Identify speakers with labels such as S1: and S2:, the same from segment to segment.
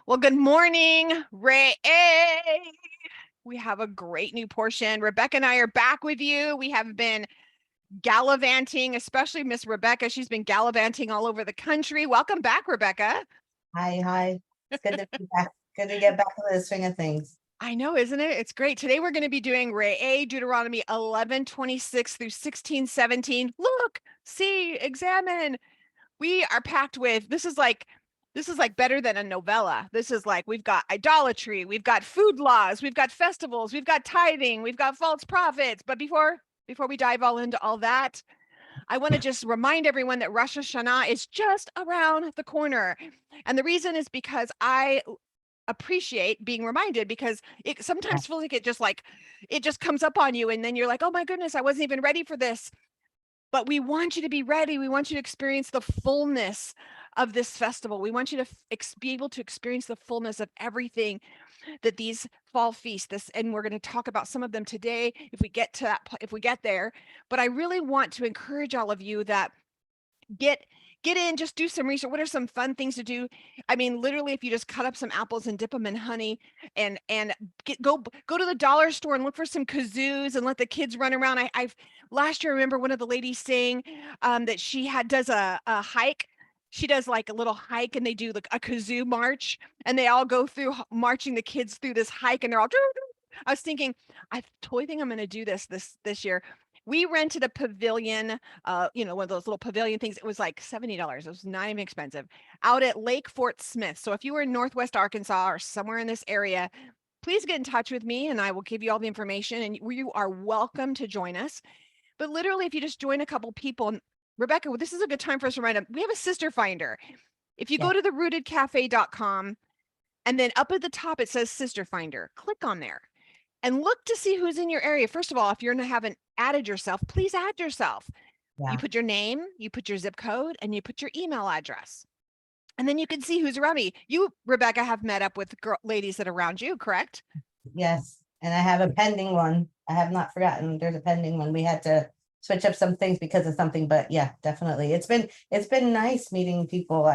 S1: Well, good morning, Ray. We have a great new portion. Rebecca and I are back with you. We have been gallivanting, especially Miss Rebecca. She's been gallivanting all over the country. Welcome back, Rebecca.
S2: Hi. It's good to be back. Good to get back into the swing of things.
S1: I know, isn't it? It's great. Today we're going to be doing Ray Deuteronomy 11:26 through 16:17. Look, see, examine. We are packed with this is like better than a novella. This is like we've got idolatry, we've got food laws, we've got festivals, we've got tithing, we've got false prophets. But before we dive all into all that, I want to just remind everyone that Rosh Hashanah is just around the corner. And the reason is because I appreciate being reminded, because it sometimes feels like it just comes up on you and then you're like, oh my goodness, I wasn't even ready for this. But we want you to be ready. We want you to experience the fullness of this festival. We want you to be able to experience the fullness of everything that these fall feasts, and we're going to talk about some of them today if we get to that, if we get there. But I really want to encourage all of you that get in, just do some research. What are some fun things to do? I mean, literally, if you just cut up some apples and dip them in honey and go to the dollar store and look for some kazoos and let the kids run around. I've last year, I remember one of the ladies saying that she does a hike. She does like a little hike and they do like a kazoo march and they all go through marching the kids through this hike and they're all I was thinking, I totally think I'm going to do this year. We rented a pavilion, one of those little pavilion things. It was like $70. It was not even expensive, out at Lake Fort Smith. So if you were in Northwest Arkansas or somewhere in this area, please get in touch with me and I will give you all the information and you are welcome to join us. But literally, if you just join a couple people, and Rebecca, this is a good time for us to remind them, we have a sister finder. If you go to therootedcafe.com and then up at the top, it says sister finder, click on there and look to see who's in your area. First of all, if you haven't added yourself, please add yourself.
S2: Yeah.
S1: You put your name, you put your zip code, and you put your email address. And then you can see who's around me. You, Rebecca, have met up with ladies that are around you, correct?
S2: Yes. And I have a pending one. I have not forgotten. There's a pending one. We had to switch up some things because of something, but yeah, definitely. It's been nice meeting people.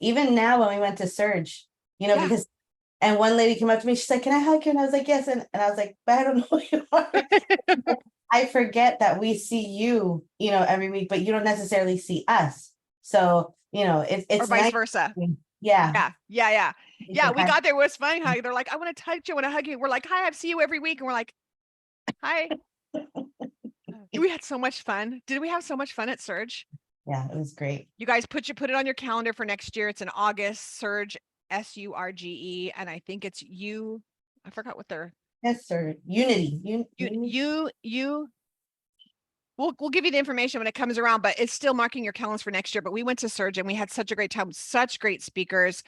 S2: Even now when we went to Surge, because and one lady came up to me, she's like, can I hug you? And I was like, yes. And I was like, but I don't know who you are. I forget that we see you, every week, but you don't necessarily see us. So, it's
S1: or vice
S2: nice.
S1: versa.
S2: Yeah.
S1: Yeah. We got there. It was funny how they're like, I want to touch you, I want to hug you. We're like, hi, I see you every week. And we're like, hi. We had so much fun. Did we have so much fun at Surge?
S2: Yeah, it was great.
S1: You guys put it on your calendar for next year. It's in August. Surge, SURGE, and I think it's you. I forgot what they're.
S2: Yes, sir. Unity.
S1: We'll give you the information when it comes around, but it's still marking your calendars for next year. But we went to Surge and we had such a great time, such great speakers,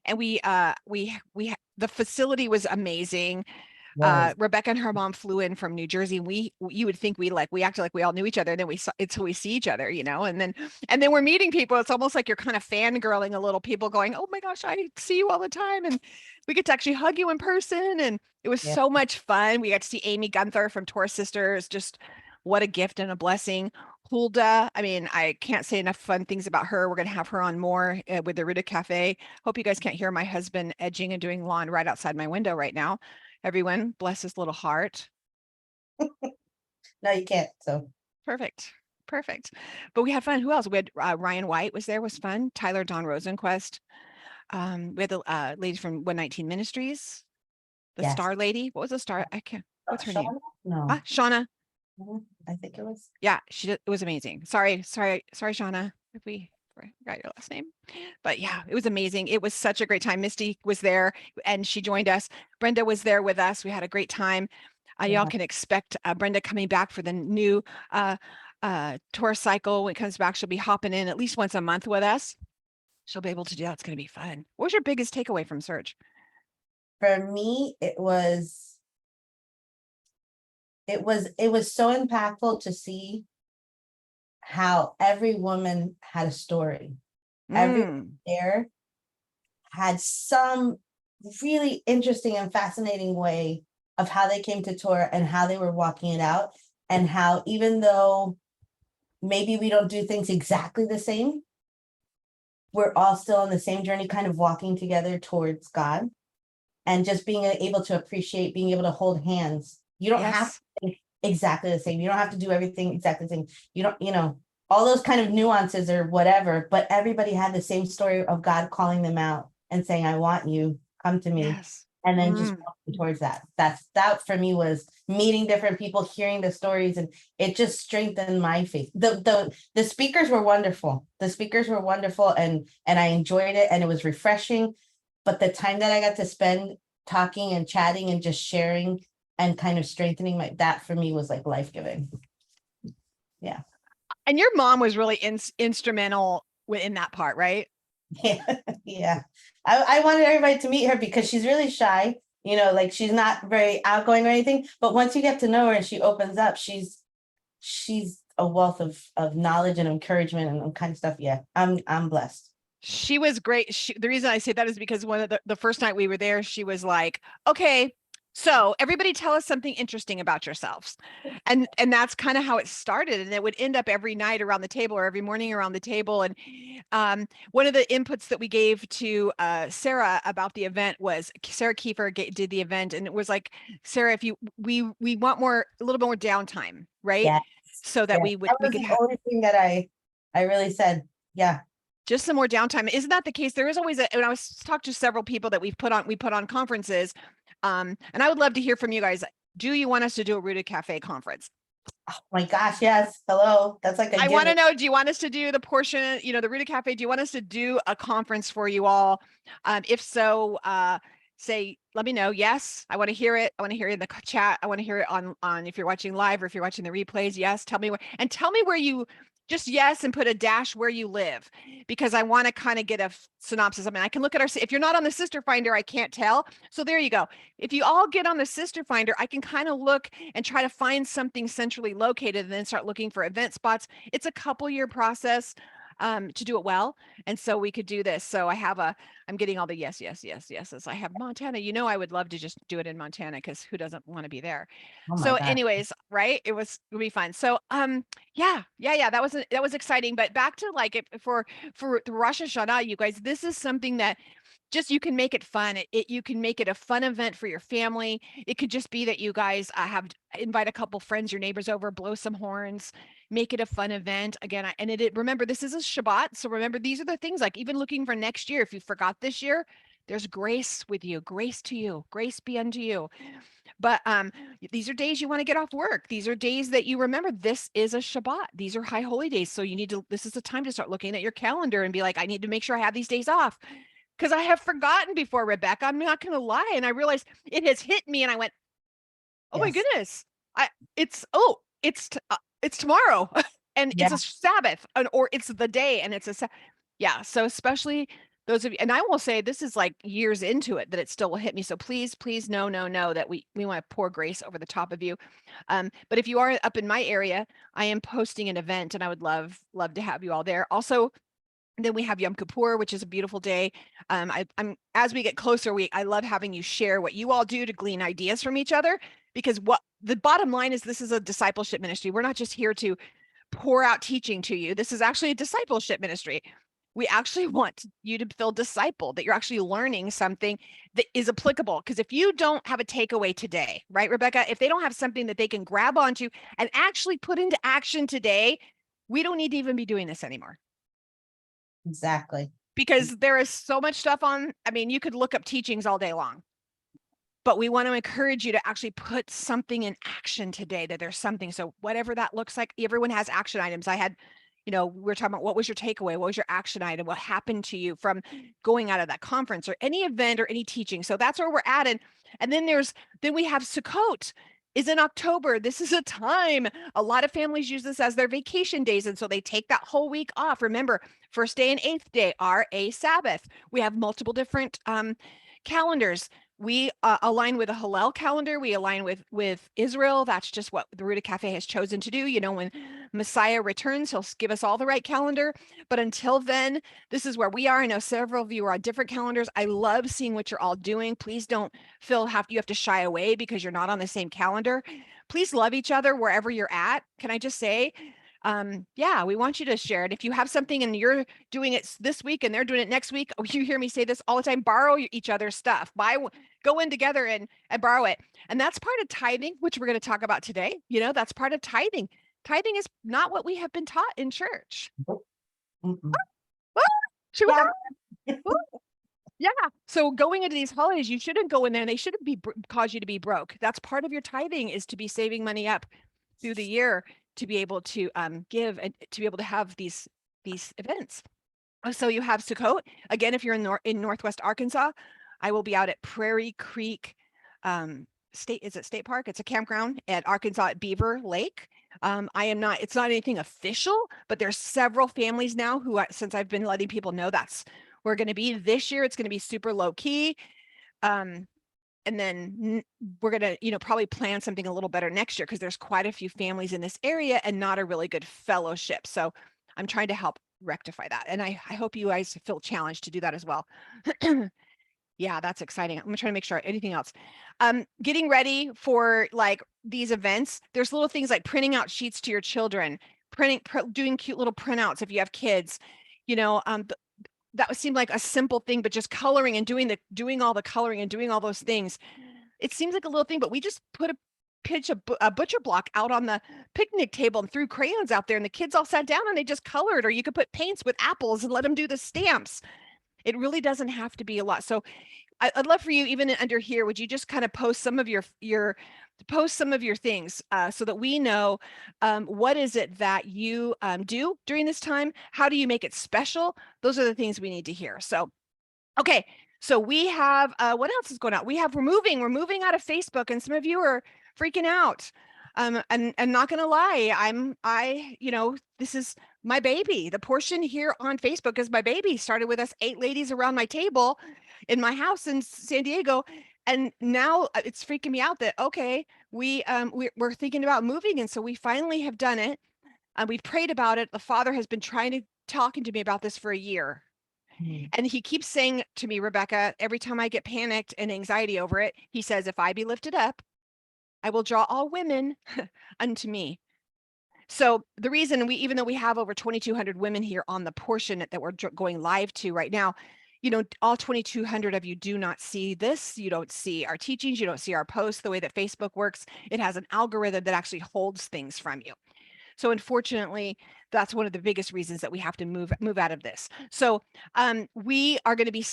S1: and the facility was amazing. Rebecca and her mom flew in from New Jersey. You would think we acted like we all knew each other, and then we saw until we see each other, and then we're meeting people. It's almost like you're kind of fangirling a little, people going, oh my gosh, I see you all the time. And we get to actually hug you in person. And it was so much fun. We got to see Amy Gunther from Tor Sisters. Just what a gift and a blessing. Hulda, I mean, I can't say enough fun things about her. We're going to have her on more with the Rooted Cafe. Hope you guys can't hear my husband edging and doing lawn right outside my window right now. Everyone, bless his little heart.
S2: No, you can't. So
S1: perfect. But we had fun. Who else? We had Ryan White was there, was fun. Tyler Don Rosenquist. We had the lady from 119 Ministries, the star lady. What was the star? I can't. What's her name?
S2: No,
S1: Shauna.
S2: I think it was.
S1: Yeah, it was amazing. Sorry, Shauna, if we forgot your last name. But yeah, it was amazing. It was such a great time. Misty was there and she joined us. Brenda was there with us. We had a great time. Y'all can expect Brenda coming back for the new tour cycle. When it comes back, she'll be hopping in at least once a month with us. She'll be able to do that. It's going to be fun. What was your biggest takeaway from Surge?
S2: For me, it was so impactful to see how every woman had a story. Everyone there had some really interesting and fascinating way of how they came to Torah and how they were walking it out, and how even though maybe we don't do things exactly the same, we're all still on the same journey, kind of walking together towards God, and just being able to appreciate, being able to hold hands. You don't have to
S1: Yes.
S2: think exactly the same. You don't have to do everything exactly the same. You don't, all those kind of nuances or whatever, but everybody had the same story of God calling them out and saying, I want you, come to me.
S1: Yes.
S2: And then just
S1: Mm.
S2: walking towards that. That for me was meeting different people, hearing the stories, and it just strengthened my faith. The speakers were wonderful. The speakers were wonderful, and I enjoyed it, and it was refreshing. But the time that I got to spend talking and chatting and just sharing and kind of strengthening that for me was like life-giving. Yeah.
S1: And your mom was really instrumental in that part, right?
S2: Yeah. Yeah. I wanted everybody to meet her because she's really shy, like she's not very outgoing or anything. But once you get to know her and she opens up, she's a wealth of knowledge and encouragement and kind of stuff. Yeah. I'm blessed.
S1: She was great. The reason I say that is because one of the first night we were there, she was like, okay, so everybody tell us something interesting about yourselves. And that's kind of how it started. And it would end up every night around the table or every morning around the table. And one of the inputs that we gave to Sarah about the event was Sarah Kiefer did the event. And it was like, Sarah, if we want a little bit more downtime, right?
S2: Yeah.
S1: So that
S2: Yeah.
S1: we
S2: That was
S1: could
S2: the
S1: have
S2: only thing that I really said. Yeah.
S1: just some more downtime. Isn't that the case? There is always when I was talked to several people that we put on conferences. And I would love to hear from you guys. Do you want us to do a Rooted Cafe conference?
S2: Oh my gosh, yes. Hello. That's like a
S1: I want to
S2: given.
S1: know, do you want us to do the portion, the Rooted Cafe? Do you want us to do a conference for you all? If so, say, let me know. Yes, I want to hear it. I want to hear it in the chat. I want to hear it on if you're watching live or if you're watching the replays. Yes, tell me where you just yes and put a dash where you live, because I want to kind of get a synopsis. I mean, I can look at if you're not on the Sister Finder, I can't tell. So there you go. If you all get on the Sister Finder, I can kind of look and try to find something centrally located and then start looking for event spots. It's a couple-year process to do it well. And so we could do this. So I'm getting all the yes, yes, yes, yeses. I have Montana. I would love to just do it in Montana because who doesn't want to be there?
S2: Oh my
S1: So
S2: God.
S1: anyways, right. It would be fun. So, yeah. That was exciting. But back to like for the Rosh Hashanah, you guys, this is something that just you can make it fun. You can make it a fun event for your family. It could just be that you guys invite a couple friends, your neighbors over, blow some horns, make it a fun event. Again, remember this is a Shabbat, so remember these are the things like even looking for next year. If you forgot this year, there's grace with you, grace to you, grace be unto you. But these are days you want to get off work. These are days that you remember this is a Shabbat. These are high holy days. So this is the time to start looking at your calendar and be like, I need to make sure I have these days off. Because I have forgotten before, Rebecca. I'm not going to lie. And I realized it has hit me and I went, oh my
S2: Yes.
S1: goodness. It's tomorrow and
S2: Yeah.
S1: it's a Sabbath or it's the day and yeah. So especially those of you, and I will say this is like years into it that it still will hit me. So please, please, no, that we want to pour grace over the top of you. But if you are up in my area, I am posting an event and I would love to have you all there. Also, then we have Yom Kippur, which is a beautiful day. I'm as we get closer, I love having you share what you all do to glean ideas from each other, because what the bottom line is, this is a discipleship ministry. We're not just here to pour out teaching to you. This is actually a discipleship ministry. We actually want you to feel discipled, that you're actually learning something that is applicable. Because if you don't have a takeaway today, right, Rebecca, if they don't have something that they can grab onto and actually put into action today, we don't need to even be doing this anymore.
S2: Exactly.
S1: Because there is so much stuff you could look up teachings all day long, but we want to encourage you to actually put something in action today, that there's something. So whatever that looks like, everyone has action items. We're talking about what was your takeaway? What was your action item? What happened to you from going out of that conference or any event or any teaching? So that's where we're at. And then we have Sukkot is in October. This is a time a lot of families use this as their vacation days. And so they take that whole week off. Remember, first day and eighth day are a Sabbath. We have multiple different calendars. We align with a Hillel calendar. We align with Israel. That's just what the Rooted Cafe has chosen to do. When Messiah returns, he'll give us all the right calendar. But until then, this is where we are. I know several of you are on different calendars. I love seeing what you're all doing. Please don't feel you have to shy away because you're not on the same calendar. Please love each other wherever you're at. Can I just say, Yeah, we want you to share it. If you have something and you're doing it this week and they're doing it next week, oh, you hear me say this all the time, borrow each other's stuff, go in together and borrow it. And that's part of tithing, which we're going to talk about today. That's part of tithing. Tithing is not what we have been taught in church.
S2: Mm-mm.
S1: Oh, she was
S2: Yeah.
S1: yeah. So going into these holidays, you shouldn't go in there and they shouldn't cause you to be broke. That's part of your tithing, is to be saving money up through the year to be able to give and to be able to have these events. So you have Sukkot. Again, if you're in Northwest Arkansas, I will be out at Prairie Creek State Park. It's a campground at Arkansas at Beaver Lake. It's not anything official, but there's several families now who, since I've been letting people know that's we're going to be this year, it's going to be super low key. And then we're going to, probably plan something a little better next year because there's quite a few families in this area and not a really good fellowship. So I'm trying to help rectify that. And I hope you guys feel challenged to do that as well. Yeah, that's exciting. I'm trying to make sure. Anything else? Getting ready for like these events. There's little things like printing out sheets to your children, doing cute little printouts if you have kids. That would seem like a simple thing, but just coloring and doing all the coloring and doing all those things. It seems like a little thing, but we just pitch a butcher block out on the picnic table and threw crayons out there, and the kids all sat down and they just colored. Or you could put paints with apples and let them do the stamps. It really doesn't have to be a lot. So I'd love for you, even under here, would you just kind of post some of your things so that we know what is it that you do during this time? How do you make it special? Those are the things we need to hear. So, okay. So we have, what else is going on? We're moving out of Facebook, and some of you are freaking out. And not going to lie, this is my baby. The portion here on Facebook is my baby. Started with us 8 ladies around my table in my house in San Diego. And now it's freaking me out that, okay, we're thinking about moving. And so we finally have done it. We've prayed about it. The Father has been talking to me about this for a year. And he keeps saying to me, Rebecca, every time I get panicked and anxiety over it, he says, if I be lifted up, I will draw all women unto me. So the reason even though we have over 2,200 women here on the portion that we're going live to right now, all 2,200 of you do not see this. You don't see our teachings. You don't see our posts. The way that Facebook works, it has an algorithm that actually holds things from you. So unfortunately, that's one of the biggest reasons that we have to move out of this. So we are going to be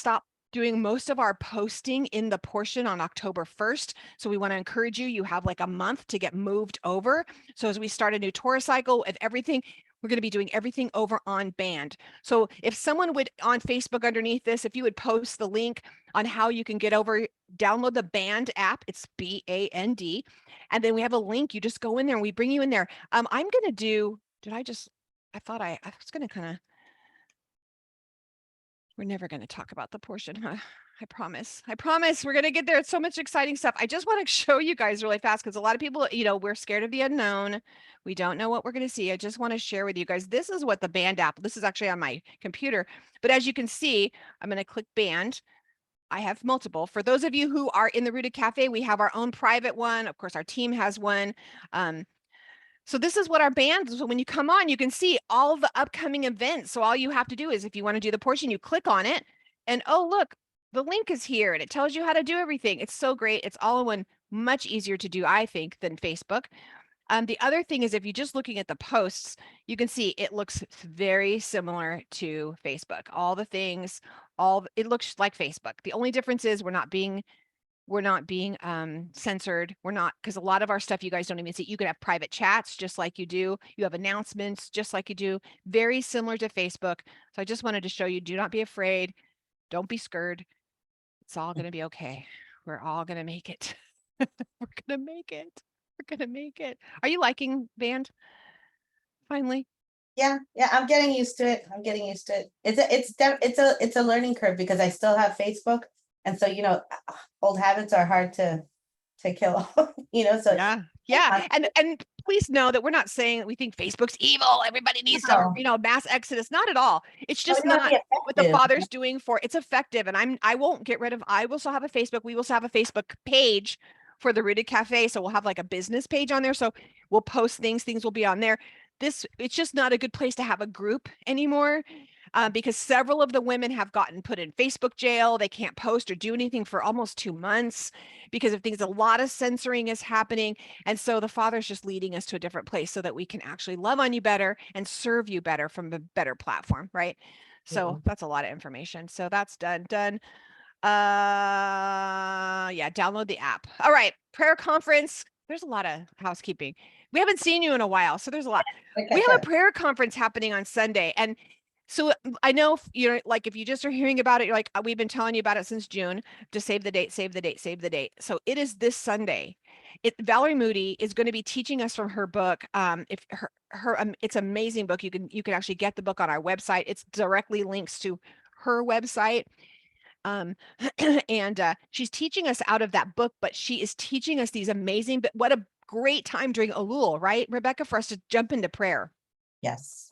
S1: doing most of our posting in the portion on October 1st. So we want to encourage you. You have like a month to get moved over. So as we start a new Torah cycle with everything, we're going to be doing everything over on Band. So if someone would on Facebook underneath this, if you would post the link on how you can get over, download the Band app. It's BAND. And then we have a link. You just go in there and we bring you in there. I'm going to do, I thought I was going to kind of, we're never going to talk about the portion, huh? I promise we're going to get there. It's so much exciting stuff. I just want to show you guys really fast because a lot of people, we're scared of the unknown. We don't know what we're going to see. I just want to share with you guys. This is what the Band app, this is actually on my computer, but as you can see, I'm going to click Band. I have multiple. For those of you who are in the Rooted Cafe, we have our own private one. Of course, our team has one. So this is what our band, so when you come on, you can see all the upcoming events. So all you have to do is if you want to do the portion, you click on it and oh, look, the link is here and it tells you how to do everything. It's so great. It's all in one, much easier to do, I think, than Facebook. The other thing is if you're just looking at the posts, you can see it looks very similar to Facebook. All the things, it looks like Facebook. The only difference is we're not being censored. We're not, because a lot of our stuff you guys don't even see. You can have private chats just like you do. You have announcements just like you do. Very similar to Facebook. So I just wanted to show you, do not be afraid. Don't be scared. It's all going to be okay. We're all going to make it. We're going to make it. We're going to make it. Are you liking Band? Finally?
S2: Yeah, I'm getting used to it. It's a learning curve because I still have Facebook. And so, old habits are hard to kill, so
S1: yeah. And please know that we're not saying that we think Facebook's evil. Everybody needs to, mass exodus. Not at all. It's just not what the Father's doing for it's effective. And I won't get rid of, I will still have a Facebook. We will still have a Facebook page for the Rooted Cafe. So we'll have like a business page on there. So we'll post things will be on there. it's just not a good place to have a group anymore. Because several of the women have gotten put in Facebook jail. They can't post or do anything for almost 2 months because of things. A lot of censoring is happening. And so the Father's just leading us to a different place so that we can actually love on you better and serve you better from a better platform, right? So that's a lot of information. So that's done. Yeah, download the app. All right, prayer conference. There's a lot of housekeeping. We haven't seen you in a while, so there's a lot. We have a prayer conference happening on Sunday, and so I know you're like, if you just are hearing about it, you're like, we've been telling you about it since June. Just save the date, save the date, save the date. So it is this Sunday. Valerie Moody is going to be teaching us from her book. If it's an amazing book. You can actually get the book on our website. It's directly links to her website. And she's teaching us out of that book, but she is teaching us these amazing, but what a great time during Elul, right, Rebecca, for us to jump into prayer.
S2: Yes.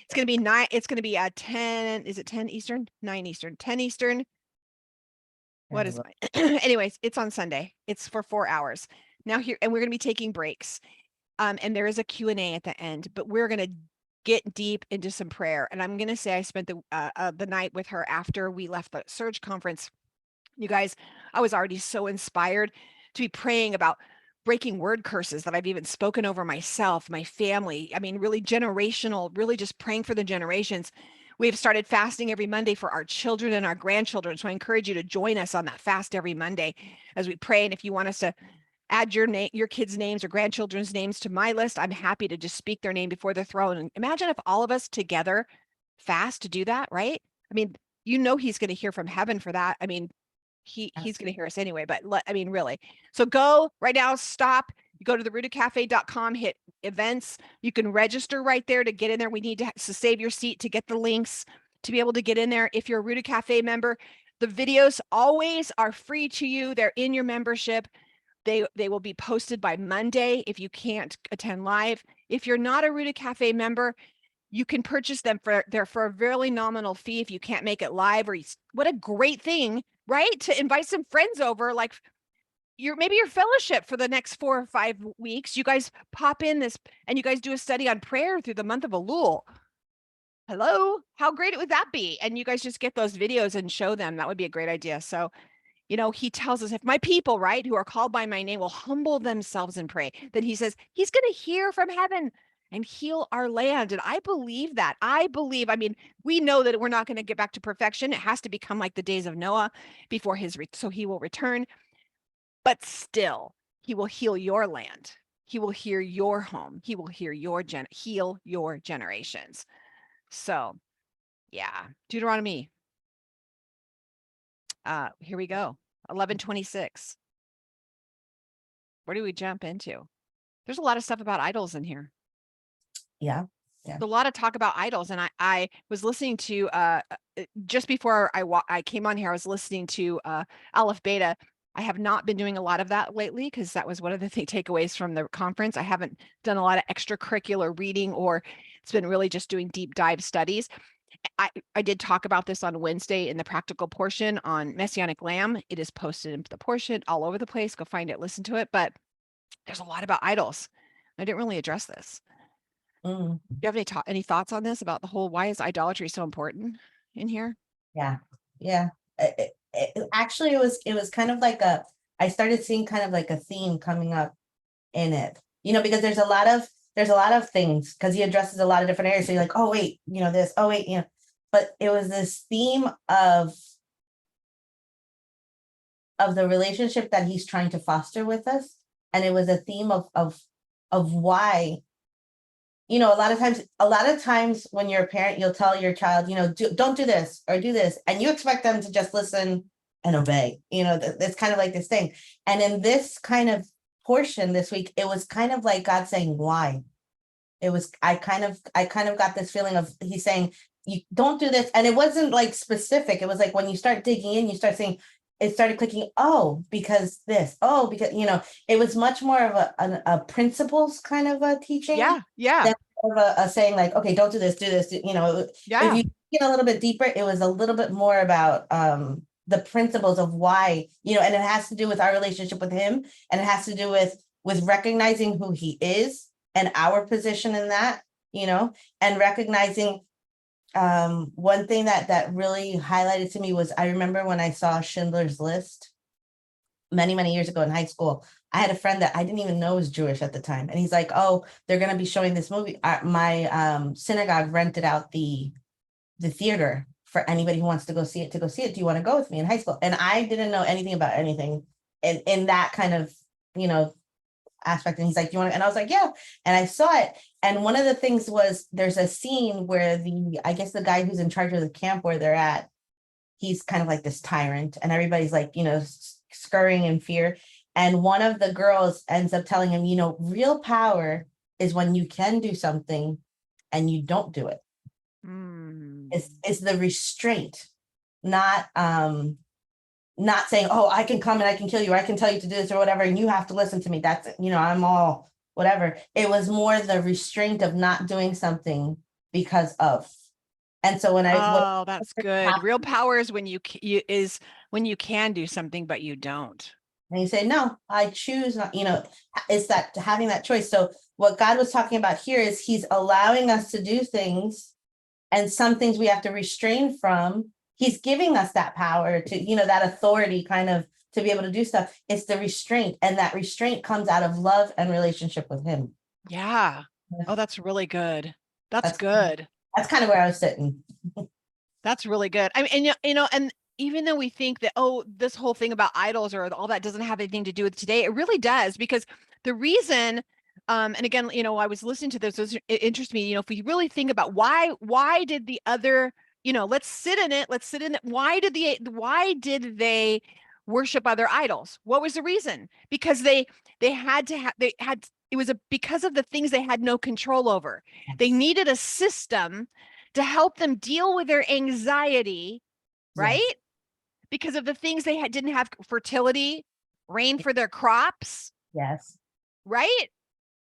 S1: It's going to be 9. It's going to be 10. Is it 10 Eastern? 9 Eastern, 10 Eastern. What is my, anyways, it's on Sunday. It's for 4 hours now here. And we're going to be taking breaks. And there is a Q&A at the end, but we're going to get deep into some prayer. And I'm going to say I spent the night with her after we left the Surge conference. You guys, I was already so inspired to be praying about breaking word curses that I've even spoken over myself, my family. I mean, really generational, really just praying for the generations. We've started fasting every Monday for our children and our grandchildren. So I encourage you to join us on that fast every Monday as we pray. And if you want us to add your kids' names or grandchildren's names to my list, I'm happy to just speak their name before the throne. And imagine if all of us together fast to do that, right? I mean, he's going to hear from heaven for that. I mean, he's going to hear us anyway, but I mean, really. So go right now, stop. You go to therootedcafe.com, hit events. You can register right there to get in there. We need to save your seat to get the links to be able to get in there. If you're a Rooted Cafe member, the videos always are free to you. They're in your membership. They will be posted by Monday if you can't attend live. If you're not a Rooted Cafe member, you can purchase them for a very nominal fee if you can't make it live. What a great thing, right? To invite some friends over, like maybe your fellowship for the next 4 or 5 weeks. You guys pop in this and you guys do a study on prayer through the month of Elul. Hello, how great would that be? And you guys just get those videos and show them. That would be a great idea. So, he tells us, if my people, right, who are called by my name will humble themselves and pray, then he says he's going to hear from heaven and heal our land. And I believe that. I mean, we know that we're not going to get back to perfection. It has to become like the days of Noah before so he will return. But still, he will heal your land. He will heal your home. He will heal your generations. So, yeah, Deuteronomy. Here we go. 11:26. Where do we jump into? There's a lot of stuff about idols in here.
S2: Yeah.
S1: There's a lot of talk about idols. And I was listening to, just before I came on here, I was listening to Aleph Beta. I have not been doing a lot of that lately because that was one of the takeaways from the conference. I haven't done a lot of extracurricular reading, or it's been really just doing deep dive studies. I did talk about this on Wednesday in the practical portion on Messianic Lamb. It is posted into the portion all over the place. Go find it, listen to it. But there's a lot about idols. I didn't really address this. Do you have any thoughts on this about the whole, why is idolatry so important in here?
S2: Yeah. Actually, it was kind of like I started seeing kind of like a theme coming up in it, because there's a lot of things, because he addresses a lot of different areas. So you're like, oh wait, this, oh wait, but it was this theme of the relationship that he's trying to foster with us. And it was a theme of why, a lot of times when you're a parent, you'll tell your child, don't do this or do this, and you expect them to just listen and obey. It's kind of like this thing. And in this kind of portion this week, it was kind of like God saying, why? I kind of got this feeling of, he's saying, you don't do this. And it wasn't like specific. It was like, when you start digging in, you start saying, it started clicking, because this, because, it was much more of a principles kind of a teaching.
S1: Yeah.
S2: Than of a saying like, okay, don't do this, do this, If you get a little bit deeper, it was a little bit more about the principles of why, and it has to do with our relationship with him, and it has to do with recognizing who he is and our position in that, and recognizing one thing that really highlighted to me was, I remember when I saw Schindler's List many, many years ago in high school. I had a friend that I didn't even know was Jewish at the time. And he's like, oh, they're going to be showing this movie. My synagogue rented out the theater for anybody who wants to go see it, Do you want to go with me in high school? And I didn't know anything about anything in that kind of, aspect. And he's like, you want to, and I was like, yeah. And I saw it. And one of the things was, there's a scene where I guess the guy who's in charge of the camp where they're at, he's kind of like this tyrant, and everybody's like, scurrying in fear. And one of the girls ends up telling him, real power is when you can do something and you don't do it. Is the restraint, not saying, oh, I can come and I can kill you, or I can tell you to do this or whatever, and you have to listen to me. That's, I'm all whatever. It was more the restraint of not doing something because of. And so
S1: oh, that's good. Real power is when you can do something, but you don't.
S2: And you say, no, I choose not, it's that having that choice. So what God was talking about here is he's allowing us to do things, and some things we have to restrain from. He's giving us that power to, that authority kind of to be able to do stuff. It's the restraint, and that restraint comes out of love and relationship with him.
S1: Yeah. Oh, that's really good. That's good.
S2: That's kind of where I was sitting.
S1: That's really good. I mean, and and even though we think that, oh, this whole thing about idols or all that doesn't have anything to do with today, it really does, because the reason, and again, I was listening to this, it interests me, if we really think about why did the other, let's sit in it. Why did they worship other idols? What was the reason? Because they had it was because of the things they had no control over.
S2: Yes.
S1: They needed a system to help them deal with their anxiety, right? Yes. Because of the things they didn't have fertility, rain for their crops.
S2: Yes.
S1: Right.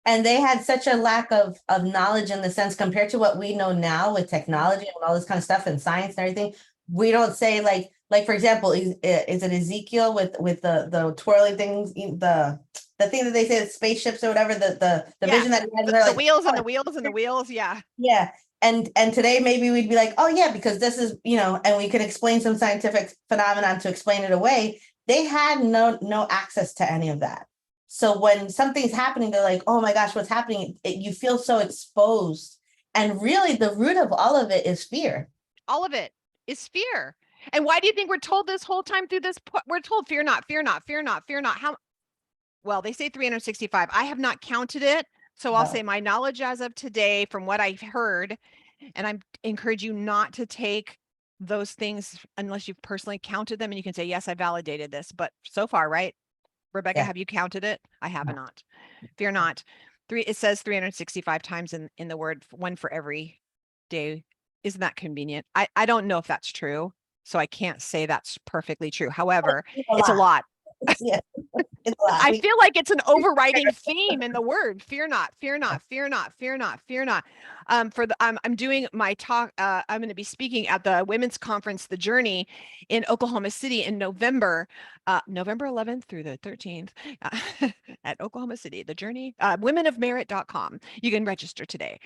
S2: And they had such a lack of knowledge, in the sense, compared to what we know now with technology and all this kind of stuff and science and everything. We don't say like, for example, is it Ezekiel with the twirling things, the thing that they say, spaceships or whatever, the vision that he had,
S1: the wheels and the wheels and the wheels. Yeah.
S2: Yeah. And today maybe we'd be like, oh yeah, because this is, and we could explain some scientific phenomenon to explain it away. They had no access to any of that. So when something's happening, they're like, oh my gosh, what's happening? You feel so exposed. And really the root of all of it is fear.
S1: All of it is fear. And why do you think we're told this whole time through this? We're told, fear not, fear not, fear not, fear not. How? Well, they say 365. I have not counted it. So I'll say my knowledge as of today, from what I've heard, and I encourage you not to take those things unless you've personally counted them, and you can say, yes, I validated this. But so far, right? Rebecca, have you counted it? I have not. Fear not. It says 365 times in the word, one for every day. Isn't that convenient? I don't know if that's true, so I can't say that's perfectly true. However, it's a lot.
S2: Yeah.
S1: I feel like it's an overriding theme in the word. Fear not, fear not, fear not, fear not, fear not. I'm doing my talk. I'm going to be speaking at the women's conference, The Journey, in Oklahoma City in November 11th through the 13th at Oklahoma City. The Journey, womenofmerit.com. You can register today.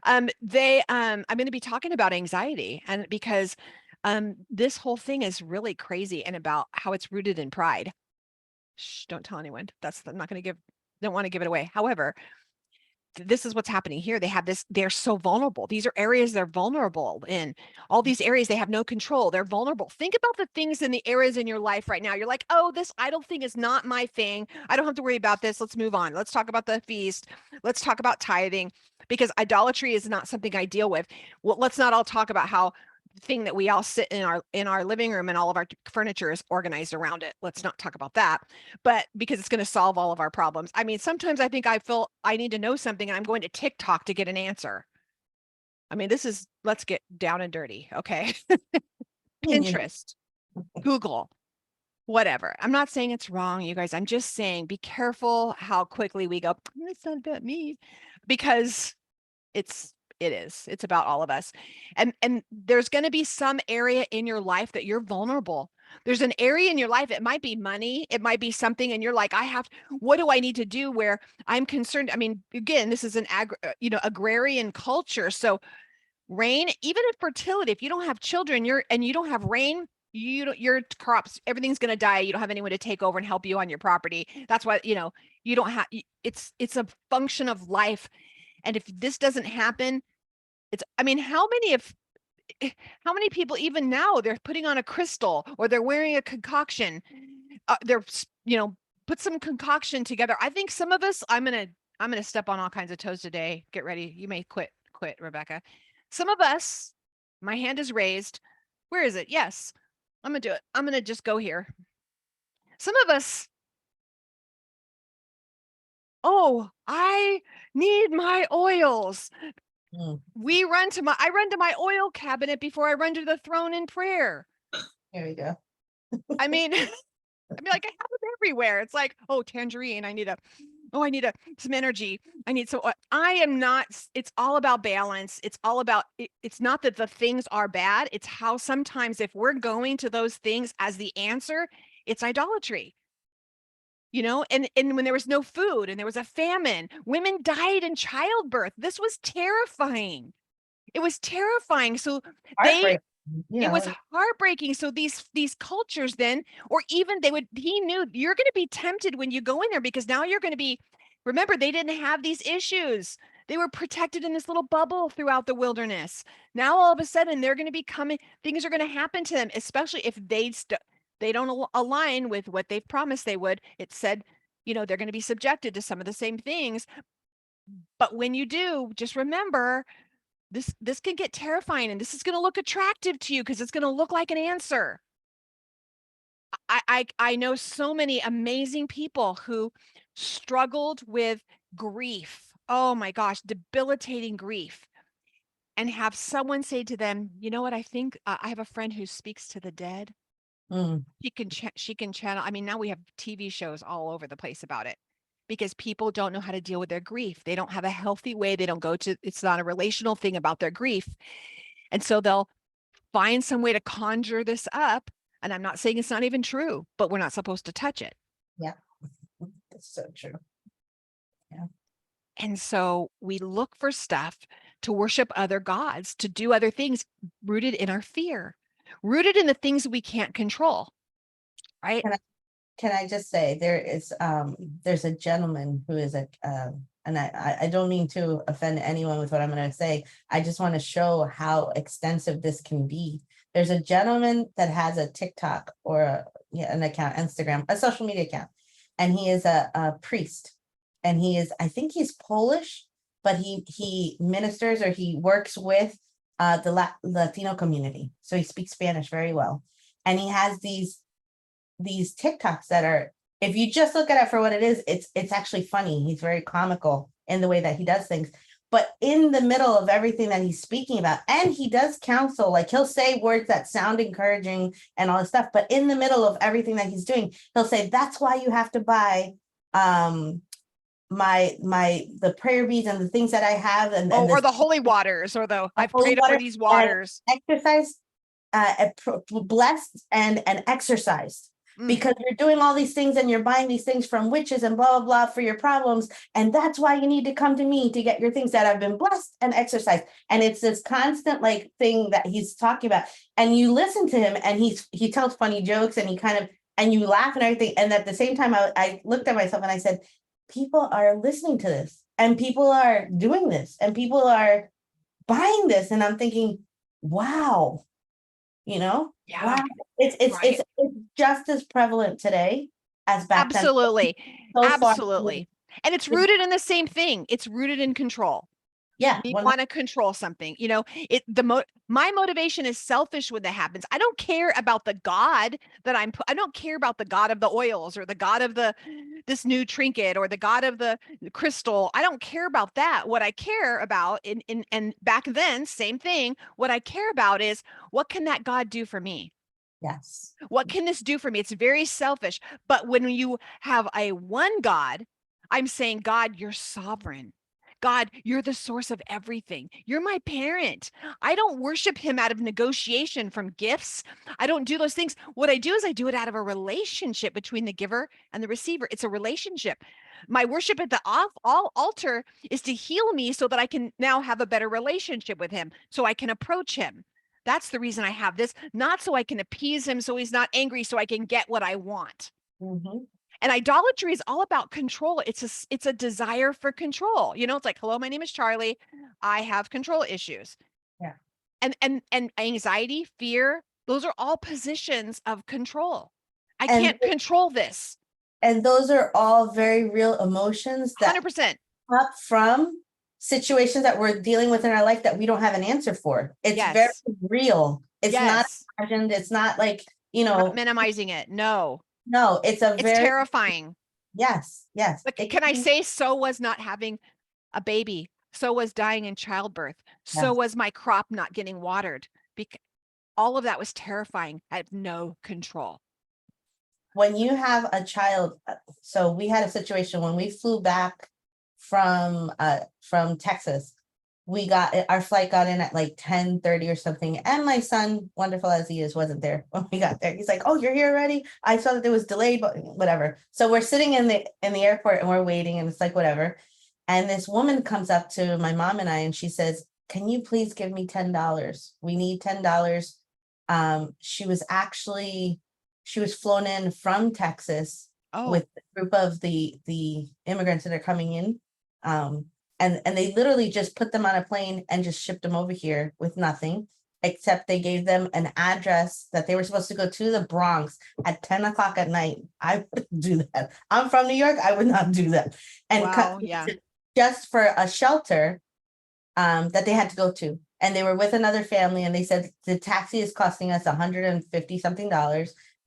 S1: I'm going to be talking about anxiety, and because this whole thing is really crazy, and about how it's rooted in pride. Shh, don't tell anyone. I'm not going to don't want to give it away. However, this is what's happening here. They have this, they're so vulnerable. These are areas they're vulnerable in. All these areas they have no control. They're vulnerable. Think about the things in the areas in your life right now. You're like, oh, this idol thing is not my thing. I don't have to worry about this. Let's move on. Let's talk about the feast. Let's talk about tithing, because idolatry is not something I deal with. Well, let's not all talk about how thing that we all sit in our living room and all of our furniture is organized around it. Let's not talk about that, but because it's going to solve all of our problems. I mean, sometimes I think I feel I need to know something and I'm going to TikTok to get an answer. I mean, let's get down and dirty. Okay. Pinterest, Google, whatever. I'm not saying it's wrong, you guys. I'm just saying, be careful how quickly we go, it's not about me, because it's It is. It's about all of us. And there's going to be some area in your life that you're vulnerable. There's an area in your life, it might be money, it might be something, and you're like, what do I need to do where I'm concerned? I mean, again, this is an agrarian culture. So rain, even in fertility, if you don't have children, you don't have rain, your crops, everything's going to die. You don't have anyone to take over and help you on your property. That's why, you don't have, it's a function of life. And if this doesn't happen, I mean, how many people even now they're putting on a crystal or they're wearing a concoction, they're, put some concoction together. I think some of us, I'm going to step on all kinds of toes today. Get ready. You may quit, Rebecca. Some of us, my hand is raised. Where is it? Yes, I'm going to do it. I'm going to just go here. Some of us, oh, I need my oils.
S2: Mm,
S1: I run to my oil cabinet before I run to the throne in prayer.
S2: here we go.
S1: I mean, like, I have them everywhere. It's like, oh, tangerine. I need some energy. I am not, it's all about balance. It's all about, it's not that the things are bad. It's how sometimes if we're going to those things as the answer, it's idolatry. And when there was no food and there was a famine, women died in childbirth. This was terrifying. It was terrifying. So
S2: Heartbreak,
S1: it was heartbreaking. So these cultures then, or even he knew you're going to be tempted when you go in there, because now you're going to be, remember, they didn't have these issues. They were protected in this little bubble throughout the wilderness. Now, all of a sudden, they're going to be things are going to happen to them, especially if they don't align with what they've promised they would. It said, they're going to be subjected to some of the same things. But when you do, just remember, this can get terrifying, and this is going to look attractive to you because it's going to look like an answer. I know so many amazing people who struggled with grief. Oh my gosh, debilitating grief. And have someone say to them, you know what, I think I have a friend who speaks to the dead.
S2: Mm,
S1: She can channel. I mean, now we have TV shows all over the place about it, because people don't know how to deal with their grief. They don't have a healthy way. They don't it's not a relational thing about their grief. And so they'll find some way to conjure this up. And I'm not saying it's not even true, but we're not supposed to touch it.
S2: yeah, that's so true.
S1: And so we look for stuff to worship other gods, to do other things rooted in our fear, rooted in the things we can't control. Right.
S2: Can I just say there's a gentleman who is and I don't mean to offend anyone with what I'm going to say. I just want to show how extensive this can be. There's a gentleman that has a TikTok or an account, Instagram, a social media account, and he is a priest, and I think he's Polish, but he ministers, or he works with the Latino community, so he speaks Spanish very well, and he has these TikToks that are, if you just look at it for what it is, it's actually funny. He's very comical in the way that he does things. But in the middle of everything that he's speaking about, and he does counsel, like he'll say words that sound encouraging and all this stuff, but in the middle of everything that he's doing, he'll say, that's why you have to buy the prayer beads and the things that I have,
S1: or the holy waters, or I've prayed over these waters.
S2: Exercise, blessed and exercised. Because you're doing all these things and you're buying these things from witches and blah, blah, blah for your problems. And that's why you need to come to me to get your things that have been blessed and exercised. And it's this constant thing that he's talking about. And you listen to him, and he tells funny jokes, and and you laugh and everything. And at the same time, I looked at myself and I said, people are listening to this, and people are doing this, and people are buying this. And I'm thinking, wow.
S1: Yeah.
S2: Wow. It's just as prevalent today as back then.
S1: Absolutely. Absolutely. And it's rooted in the same thing. It's rooted in control.
S2: Yeah.
S1: You want to control something, my motivation is selfish when that happens. I don't care about the God that I don't care about the God of the oils, or the God of this new trinket, or the God of the crystal. I don't care about that. What I care about and back then, same thing. What I care about is, what can that God do for me?
S2: Yes.
S1: What can this do for me? It's very selfish. But when you have a one God, I'm saying, God, you're sovereign. God, you're the source of everything. You're my parent. I don't worship him out of negotiation from gifts. I don't do those things. What I do is I do it out of a relationship between the giver and the receiver. It's a relationship. My worship at the all altar is to heal me so that I can now have a better relationship with him, so I can approach him. That's the reason I have this, not so I can appease him so he's not angry, so I can get what I want.
S2: Mhm.
S1: And idolatry is all about control. It's a desire for control. It's like, hello, my name is Charlie. I have control issues.
S2: Yeah.
S1: And anxiety, fear, those are all positions of control. I
S2: And
S1: can't control this.
S2: and those are all very real emotions that
S1: 100%.
S2: up from situations that we're dealing with in our life that we don't have an answer for. It's very
S1: Yes.
S2: real. It's not
S1: Yes.
S2: imagined. It's not like,
S1: I'm not minimizing it. No,
S2: no, it's a
S1: it's
S2: very,
S1: terrifying.
S2: yes.
S1: But
S2: It
S1: can I
S2: be-
S1: say, so was not having a baby. So was dying in childbirth. So
S2: Yes.
S1: was my crop not getting watered. Because all of that was terrifying. I have no control.
S2: When you have a child, so we had a situation when we flew back from Texas. Our flight got in at like 10:30 or something, and my son, wonderful as he is, wasn't there when we got there. He's like, "Oh, you're here already? I saw that it was delayed, but whatever." So we're sitting in the airport and we're waiting, and it's like whatever. And this woman comes up to my mom and I, and she says, "Can you please give me $10? We need $10." She was flown in from Texas
S1: Oh,
S2: with a group of the immigrants that are coming in. And they literally just put them on a plane and just shipped them over here with nothing, except they gave them an address that they were supposed to go to the Bronx at 10 o'clock at night. I wouldn't do that. I'm from New York. I would not do that. And
S1: wow. Yeah.
S2: just for a shelter that they had to go to. And they were with another family, and they said the taxi is costing us $150 something,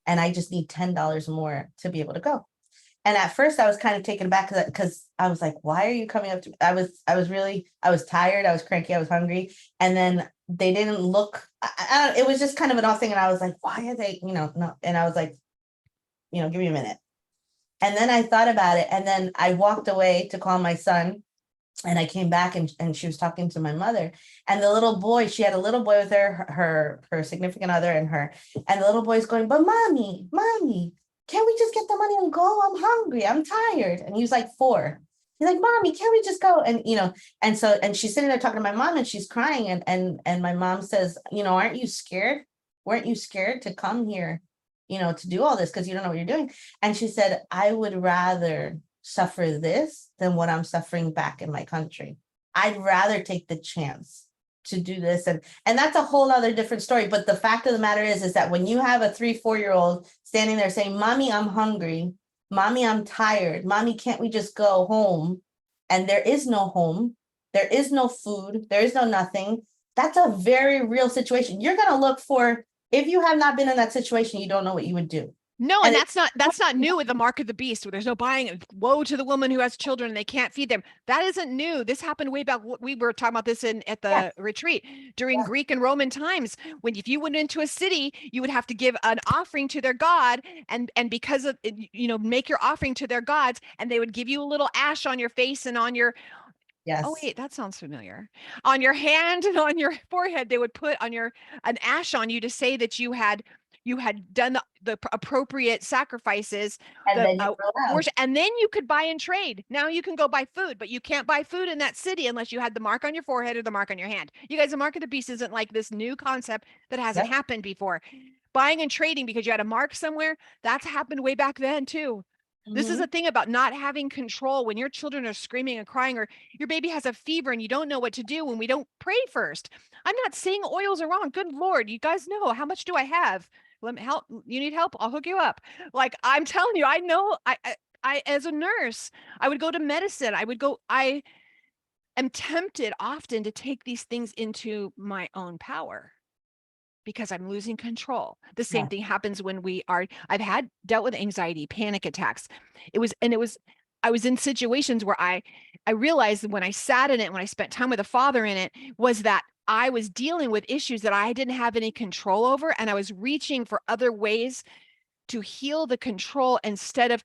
S2: and I just need $10 more to be able to go. And at first I was kind of taken aback because I was like, why are you coming up to me? I was tired, I was cranky, I was hungry. And then they didn't look, it was just kind of an off thing. And I was like, why are they, no. And I was like, give me a minute. And then I thought about it. And then I walked away to call my son. And I came back, and she was talking to my mother, and the little boy, she had a little boy with her significant other and the little boy's going, "But mommy, can't we just get the money and go? I'm hungry. I'm tired." And he was like 4. He's like, "Mommy, can't we just go?" And she's sitting there talking to my mom, and she's crying. And my mom says, "Aren't you scared? Weren't you scared to come here, to do all this because you don't know what you're doing?" And she said, "I would rather suffer this than what I'm suffering back in my country. I'd rather take the chance to do this." And that's a whole other different story. But the fact of the matter is that when you have a 3-4-year-old standing there saying, "Mommy, I'm hungry. Mommy, I'm tired. Mommy, can't we just go home?" And there is no home. There is no food. There is no nothing. That's a very real situation. You're going to look for, if you have not been in that situation, you don't know what you would do.
S1: No, and that's not new with the mark of the beast, where there's no buying it. Woe to the woman who has children and they can't feed them. That isn't new. This happened way back. We were talking about this at the retreat during Greek and Roman times. When if you went into a city, you would have to give an offering to their god, and because of make your offering to their gods, and they would give you a little ash on your face and on your
S2: Yes.
S1: Oh wait, that sounds familiar. On your hand and on your forehead, they would put an ash on you to say that you had done the appropriate sacrifices,
S2: And
S1: the
S2: then you were allowed.
S1: worship, and then you could buy and trade. Now you can go buy food, but you can't buy food in that city unless you had the mark on your forehead or the mark on your hand. You guys, the mark of the beast isn't like this new concept that hasn't
S2: Yep.
S1: happened before. Buying and trading because you had a mark somewhere, that's happened way back then too. This is
S2: Mhm.
S1: a thing about not having control when your children are screaming and crying, or your baby has a fever and you don't know what to do when we don't pray first. I'm not saying oils are wrong. Good Lord, you guys know, how much do I have? Let me help. You need help? I'll hook you up. Like, I'm telling you, I know I as a nurse, I would go to medicine. I am tempted often to take these things into my own power because I'm losing control. The same
S2: Yeah.
S1: thing happens when I've dealt with anxiety, panic attacks. I was in situations where I realized when I sat in it, when I spent time with a father in it, was that I was dealing with issues that I didn't have any control over. And I was reaching for other ways to heal the control instead of,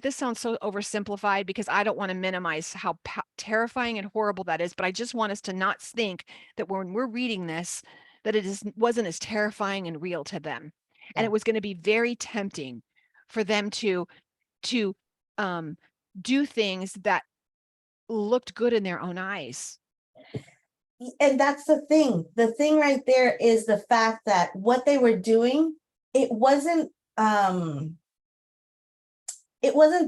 S1: this sounds so oversimplified because I don't want to minimize how terrifying and horrible that is, but I just want us to not think that when we're reading this, that wasn't as terrifying and real to them. And
S2: Yeah.
S1: it was going to be very tempting for them to do things that looked good in their own eyes.
S2: And that's the thing. The thing right there is the fact that what they were doing, it wasn't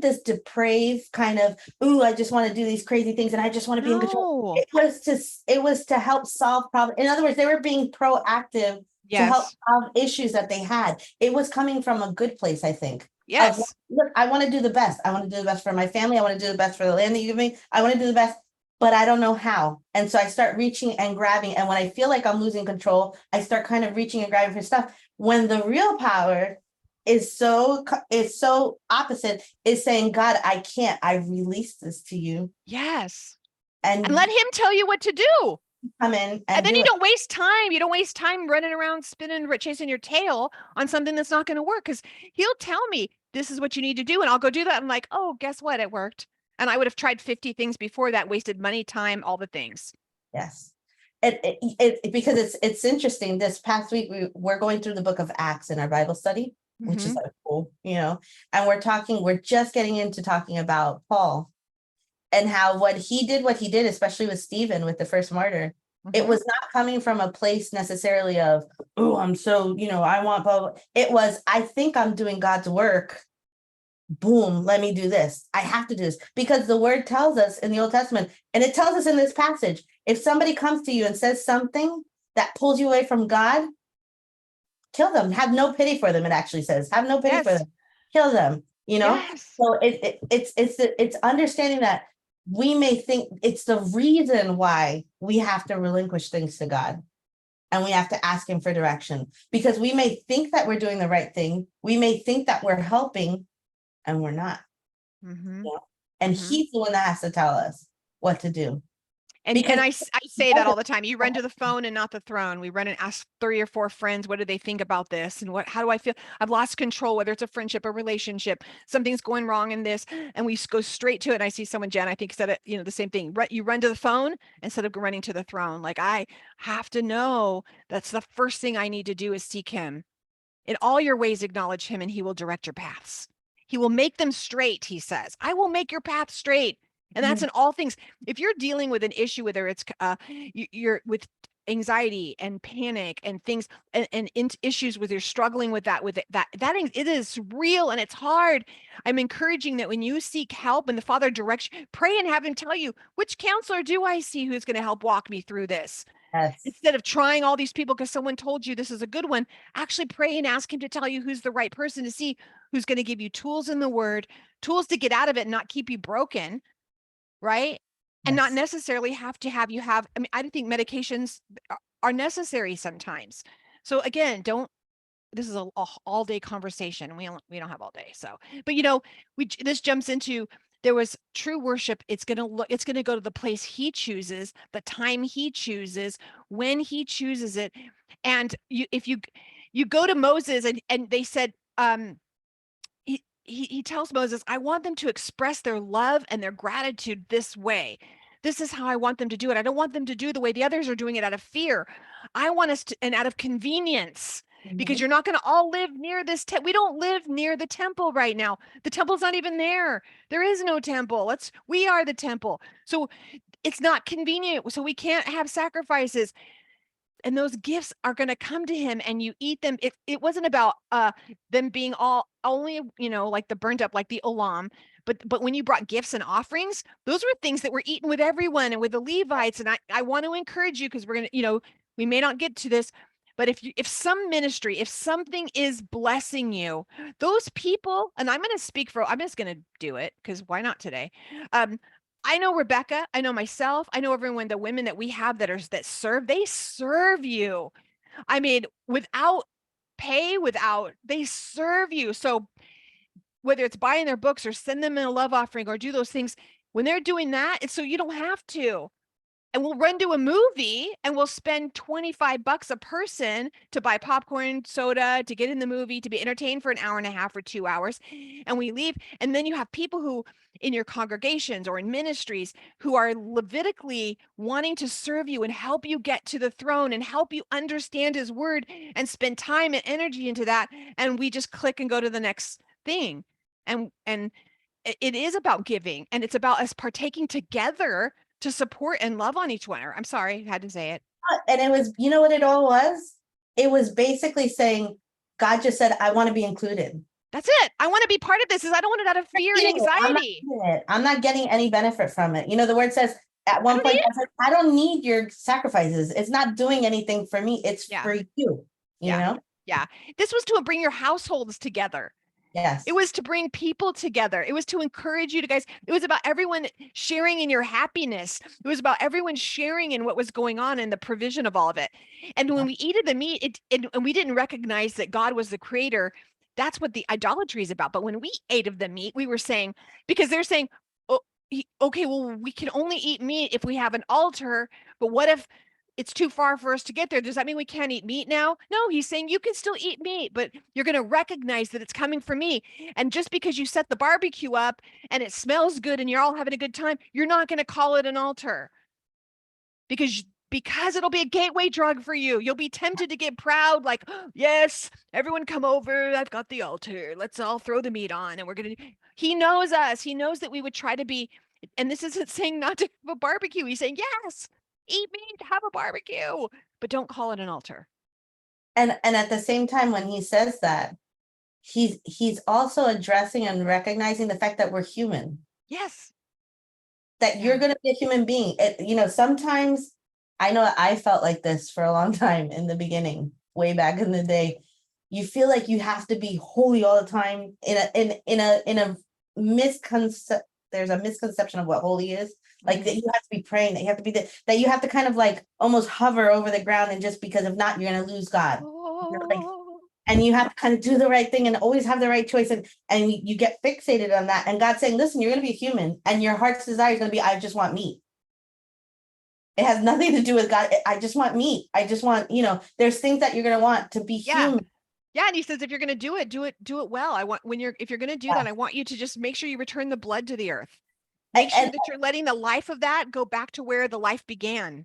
S2: this depraved kind of, ooh, I just want to do these crazy things and I just want to be in control.
S1: No.
S2: It was to help solve problems. In other words, they were being proactive to help
S1: Yes.
S2: solve issues that they had. It was coming from a good place, I think.
S1: Yes.
S2: Look, I want to do the best. I want to do the best for my family. I want to do the best for the land that you give me. I want to do the best, but I don't know how. And so I start reaching and grabbing. And when I feel like I'm losing control, I start kind of reaching and grabbing for stuff. When the real power is so opposite, is saying, God, I can't. I release this to you.
S1: Yes.
S2: And
S1: let him tell you what to do.
S2: Come in
S1: and then you don't waste time. You don't waste time running around, spinning, chasing your tail on something that's not going to work, because he'll tell me this is what you need to do, and I'll go do that. I'm like, oh, guess what? It worked. And I would have tried 50 things before that, wasted money, time, all the things.
S2: Yes. Because it's interesting. This past week, we're going through the book of Acts in our Bible study, which is like cool, and we're just getting into talking about Paul and how what he did, especially with Stephen, with the first martyr, it was not coming from a place necessarily of, oh, I'm so, I want blah, blah. It was, I think I'm doing God's work. Boom, let me do this. I have to do this because the word tells us in the Old Testament, and it tells us in this passage, if somebody comes to you and says something that pulls you away from God, kill them. Have no pity for them. It actually says, have no pity for them. Kill them. So it's understanding that we may think it's the reason why we have to relinquish things to God, and we have to ask him for direction, because we may think that we're doing the right thing. We may think that we're helping, and we're not. And he's the one that has to tell us what to do.
S1: And I say that all the time. You run to the phone and not the throne. We run and ask 3 or 4 friends, what do they think about this? And how do I feel? I've lost control, whether it's a friendship, a relationship, something's going wrong in this. And we go straight to it. And I see someone, Jen, I think said it, the same thing. You run to the phone instead of running to the throne. Like, I have to know that's the first thing I need to do is seek him. In all your ways, acknowledge him, and he will direct your paths. He will make them straight, he says. I will make your path straight. And that's in all things. If you're dealing with an issue, whether it's you're with anxiety and panic and things and issues with you're struggling with that, it is real and it's hard. I'm encouraging that when you seek help and the Father directs you, pray and have him tell you, which counselor do I see who's going to help walk me through this? Yes. Instead of trying all these people because someone told you this is a good one, actually pray and ask him to tell you who's the right person, to see who's going to give you tools in the word, tools to get out of it and not keep you broken. Right. Yes. And not necessarily have to have I think medications are necessary sometimes. So again, this is a all day conversation. We don't have all day. So, but this jumps into, there was true worship. It's going to go to the place he chooses, the time he chooses, when he chooses it. And if you go to Moses and they said, he tells Moses, I want them to express their love and their gratitude this way. This is how I want them to do it. I don't want them to do the way the others are doing it out of fear. I want us to, and out of convenience, because you're not going to all live near this. We don't live near the temple right now. The temple's not even there. There is no temple. We are the temple. So it's not convenient. So we can't have sacrifices. And those gifts are going to come to him and you eat them. It wasn't about them being only, like the burnt up, like the olam. But when you brought gifts and offerings, those were things that were eaten with everyone and with the Levites. And I want to encourage you, because we're going to, we may not get to this, but if some ministry, if something is blessing you, those people, and I'm just going to do it because why not today? I know Rebecca, I know myself, I know everyone, the women that we have that serve, they serve you. I mean, without pay, they serve you. So whether it's buying their books or send them in a love offering or do those things, when they're doing that, it's so you don't have to. and we'll run to a movie and we'll spend $25 a person to buy popcorn, soda, to get in the movie, to be entertained for an hour and a half or 2 hours. And we leave. And then you have people who in your congregations or in ministries who are Levitically wanting to serve you and help you get to the throne and help you understand his word and spend time and energy into that. And we just click and go to the next thing. And it is about giving, and it's about us partaking together to support and love on each one. I'm sorry, I had to say it.
S2: And it was, you know what it all was? It was basically saying, God just said, I want to be included.
S1: That's it. I want to be part of this. I don't want it out of fear and anxiety.
S2: I'm not getting any benefit from it. You know, the word says at one point, I don't need your sacrifices. It's not doing anything for me. It's for you, you know?
S1: Yeah. This was to bring your households together.
S2: Yes.
S1: It was to bring people together. It was to encourage you to guys. It was about everyone sharing in your happiness. It was about everyone sharing in what was going on and the provision of all of it. And when we ate of the meat, and we didn't recognize that God was the creator, that's what the idolatry is about. But when we ate of the meat, we were saying, because they're saying, oh, okay, well, we can only eat meat if we have an altar. But what if it's too far for us to get there? Does that mean we can't eat meat now? No, he's saying you can still eat meat, but you're going to recognize that it's coming from me. And just because you set the barbecue up and it smells good and you're all having a good time, you're not going to call it an altar because it'll be a gateway drug for you. You'll be tempted to get proud, like, oh, yes, everyone come over. I've got the altar. Let's all throw the meat on. And we're going to, he knows us. He knows that we would try to be, and this isn't saying not to have a barbecue. He's saying, yes, eat meat, have a barbecue, but don't call it an altar.
S2: And at the same time, when he says that, he's also addressing and recognizing the fact that we're human.
S1: Yes.
S2: That you're going to be a human being. You know, sometimes I know I felt like this for a long time in the beginning, way back in the day. You feel like you have to be holy all the time in a misconception. There's a misconception of what holy is. Like that you have to be praying, that you have to be that you have to kind of like almost hover over the ground, and just because if not, you're going to lose God. Like, and you have to kind of do the right thing and always have the right choice, and you get fixated on that. And God's saying, listen, you're going to be a human, and your heart's desire is going to be, I just want meat. It has nothing to do with God. I just want meat. I just want, you know, there's things that you're going to want to be human.
S1: Yeah, and he says, if you're going to do it well. I want if you're going to do that, I want you to just make sure you return the blood to the earth. Make sure that you're letting the life of that go back to where the life began.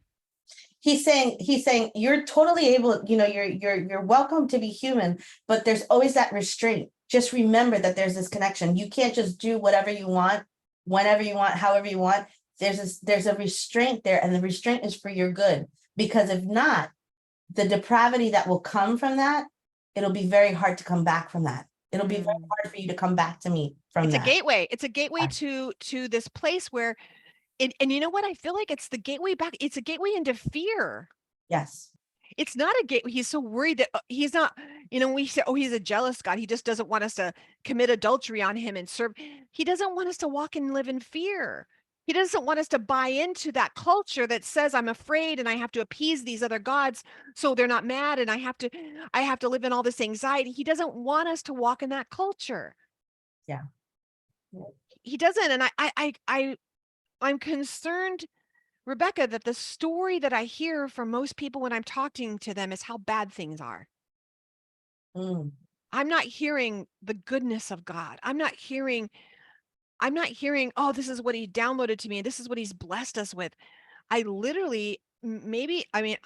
S2: He's saying you're totally able, you know, you're welcome to be human, but there's always that restraint. Just remember that there's this connection. You can't just do whatever you want, whenever you want, however you want. There's a restraint there, and the restraint is for your good. Because if not, the depravity that will come from that, it'll be very hard to come back from that. It'll be very hard for you to come back to me from that.
S1: It's a gateway to this place where, and you know what? I feel like it's the gateway back. It's a gateway into fear.
S2: Yes.
S1: It's not a gateway. He's so worried that he's not, you know, we say, oh, he's a jealous God. He just doesn't want us to commit adultery on him and serve. He doesn't want us to walk and live in fear. He doesn't want us to buy into that culture that says I'm afraid and I have to appease these other gods so they're not mad, and I have to live in all this anxiety. He doesn't want us to walk in that culture.
S2: Yeah.
S1: He doesn't. And I'm concerned, Rebecca, that the story that I hear from most people when I'm talking to them is how bad things are. I'm not hearing the goodness of God. I'm not hearing, oh, this is what he downloaded to me, and this is what he's blessed us with. I literally, I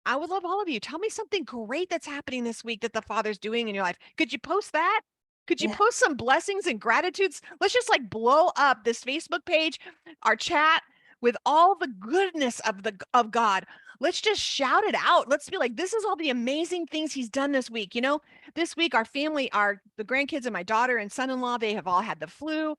S1: would love all of you. Tell me something great that's happening this week that the Father's doing in your life. Could you post that? Could you post some blessings and gratitudes? Let's just like blow up this Facebook page, our chat, with all the goodness of God. Let's just shout it out. Let's be like, this is all the amazing things he's done this week. You know, this week, our family, the grandkids and my daughter and son-in-law, they have all had the flu.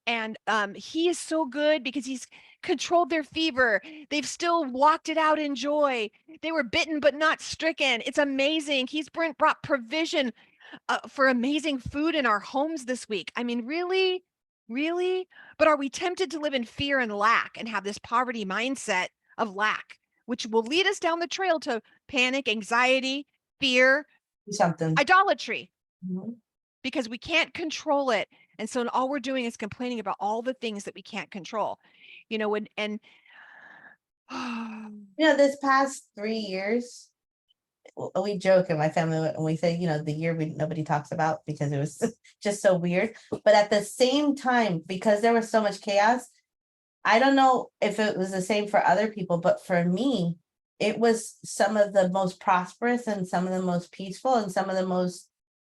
S1: And he is so good because he's controlled their fever. They've still walked it out in joy. They were bitten, but not stricken. It's amazing. He's brought provision for amazing food in our homes this week. I mean, really, really? But are we tempted to live in fear and lack and have this poverty mindset of lack, which will lead us down the trail to panic, anxiety, fear, idolatry, because we can't control it. And so all we're doing is complaining about all the things that we can't control, you know, and
S2: This past 3 years, we joke in my family and we say, the year nobody talks about because it was just so weird. But at the same time, because there was so much chaos, I don't know if it was the same for other people, but for me, it was some of the most prosperous and some of the most peaceful and some of the most,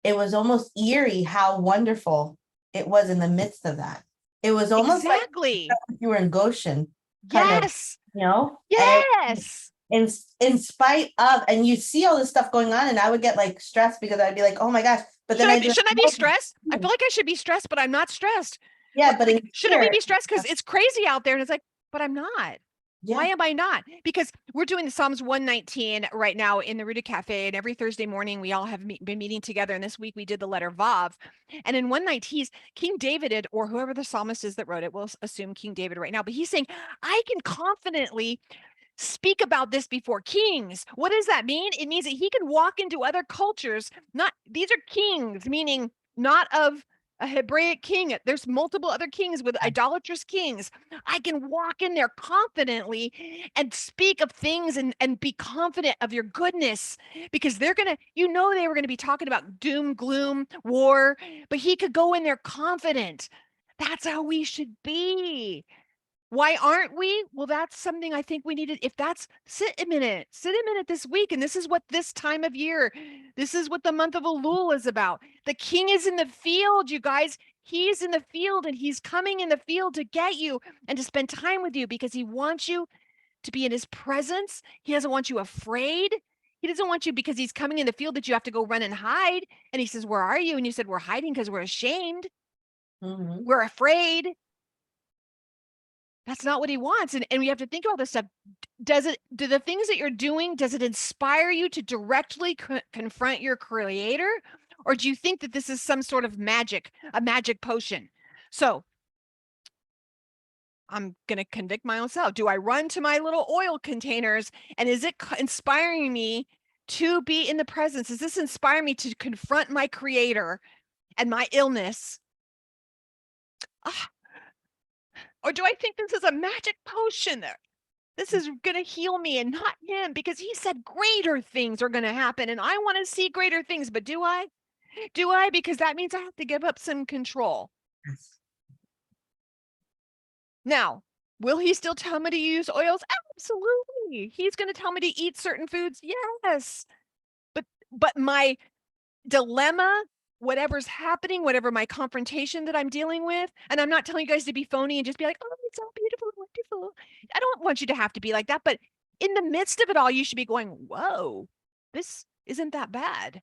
S2: it was almost eerie how wonderful it was in the midst of that. It was almost like
S1: Exactly.
S2: you were in Goshen, kind of,
S1: Yes.
S2: and it
S1: Yes.
S2: in spite of, and you see all this stuff going on, and I would get like stressed because I'd be like, oh my gosh, but then
S1: Shouldn't I be stressed? I feel like I should be stressed, but I'm not stressed.
S2: yeah, but
S1: Like,
S2: in
S1: shouldn't we be stressed? Because it's crazy out there. And it's like, but I'm not. Why am I not? Because we're doing the Psalms 119 right now in the Rooted Cafe, and every Thursday morning we all have been meeting together. And this week we did the letter Vav, and in 119, King David, or whoever the psalmist is that wrote it, we'll assume King David right now, but he's saying, I can confidently speak about this before kings. What does that mean? It means that he can walk into other cultures. Not these are kings, meaning not of a Hebraic king. There's multiple other kings with idolatrous kings. I can walk in there confidently and speak of things and be confident of your goodness, because they're going to, they were going to be talking about doom, gloom, war, but he could go in there confident. That's how we should be. Why aren't we? Well, that's something I think we needed. If that's, sit a minute this week. And this is what this time of year, this is what the month of Elul is about. The king is in the field, you guys. He's in the field, and he's coming in the field to get you and to spend time with you, because he wants you to be in his presence. He doesn't want you afraid. He doesn't want you, because he's coming in the field, that you have to go run and hide. And he says, where are you? And you said, we're hiding because we're ashamed. We're afraid. That's not what he wants. And we have to think about this stuff. Do the things that you're doing, does it inspire you to directly confront your creator? Or do you think that this is some sort of magic, a magic potion? So I'm going to convict my own self. Do I run to my little oil containers, and is it inspiring me to be in the presence? Does this inspire me to confront my creator and my illness? Or do I think this is a magic potion there? This is going to heal me and not him, because he said greater things are going to happen, and I want to see greater things. But do I? Do I? Because that means I have to give up some control. Now, will he still tell me to use oils? Absolutely. He's going to tell me to eat certain foods. Yes. But my dilemma, whatever's happening, whatever my confrontation that I'm dealing with, and I'm not telling you guys to be phony and just be like, oh, it's all beautiful and wonderful. I don't want you to have to be like that, but in the midst of it all, you should be going, whoa, this isn't that bad.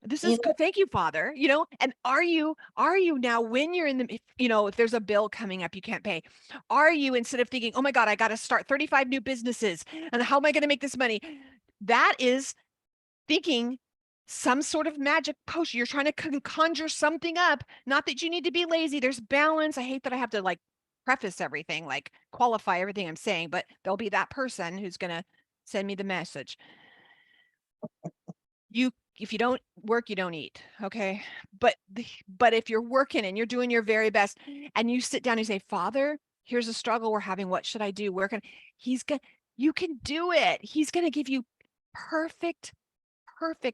S1: This is good. Thank you, Father. And are you now, when you're in the, if there's a bill coming up you can't pay, are you, instead of thinking, oh my God, I got to start 35 new businesses and how am I going to make this money? That is thinking some sort of magic potion. You're trying to conjure something up. Not that you need to be lazy. There's balance. I hate that I have to like preface everything, like qualify everything I'm saying, but there'll be that person who's going to send me the message. If you don't work, you don't eat. Okay. But if you're working and you're doing your very best, and you sit down and you say, Father, here's a struggle we're having. What should I do? You can do it. He's going to give you perfect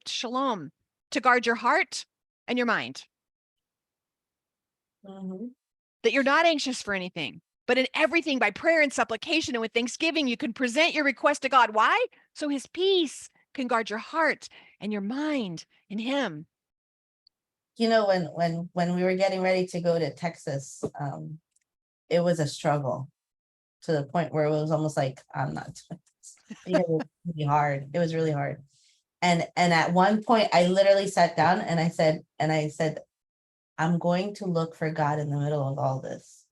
S1: shalom to guard your heart and your mind. That you're not anxious for anything, but in everything by prayer and supplication and with thanksgiving, you can present your request to God. Why? So his peace can guard your heart and your mind in him.
S2: When we were getting ready to go to Texas, it was a struggle to the point where it was almost like, I'm not doing this. It was really hard. It was really hard. And at one point I literally sat down and I said, I'm going to look for God in the middle of all this.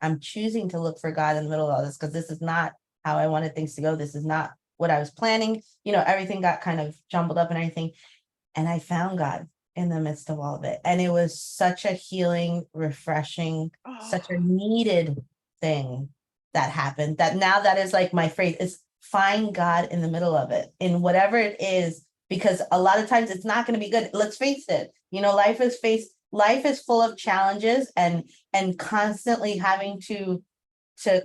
S2: I'm choosing to look for God in the middle of all this, because this is not how I wanted things to go. This is not what I was planning. Everything got kind of jumbled up and everything. And I found God in the midst of all of it. And it was such a healing, refreshing, such a needed thing that happened, that now that is like my phrase, is find God in the middle of it, in whatever it is, because a lot of times it's not going to be good. Let's face it. Life is full of challenges and constantly having to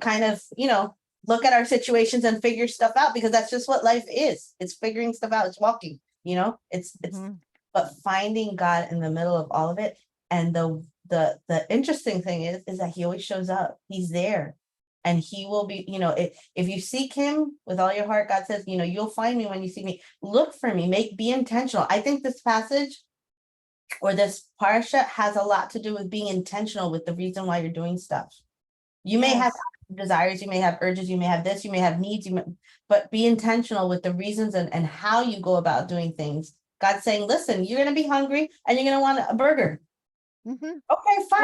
S2: kind of, look at our situations and figure stuff out, because that's just what life is. It's figuring stuff out. It's walking, it's,
S1: Mhm.
S2: but finding God in the middle of all of it. And the interesting thing is that he always shows up. He's there. And he will be, if you seek him with all your heart, God says, you'll find me when you see me. Look for me, be intentional. I think this passage or this parsha has a lot to do with being intentional with the reason why you're doing stuff. You may have
S1: Yes.
S2: desires, you may have urges, you may have this, you may have needs, but be intentional with the reasons and how you go about doing things. God's saying, listen, you're going to be hungry and you're going to want a burger.
S1: Mhm.
S2: Okay, fine.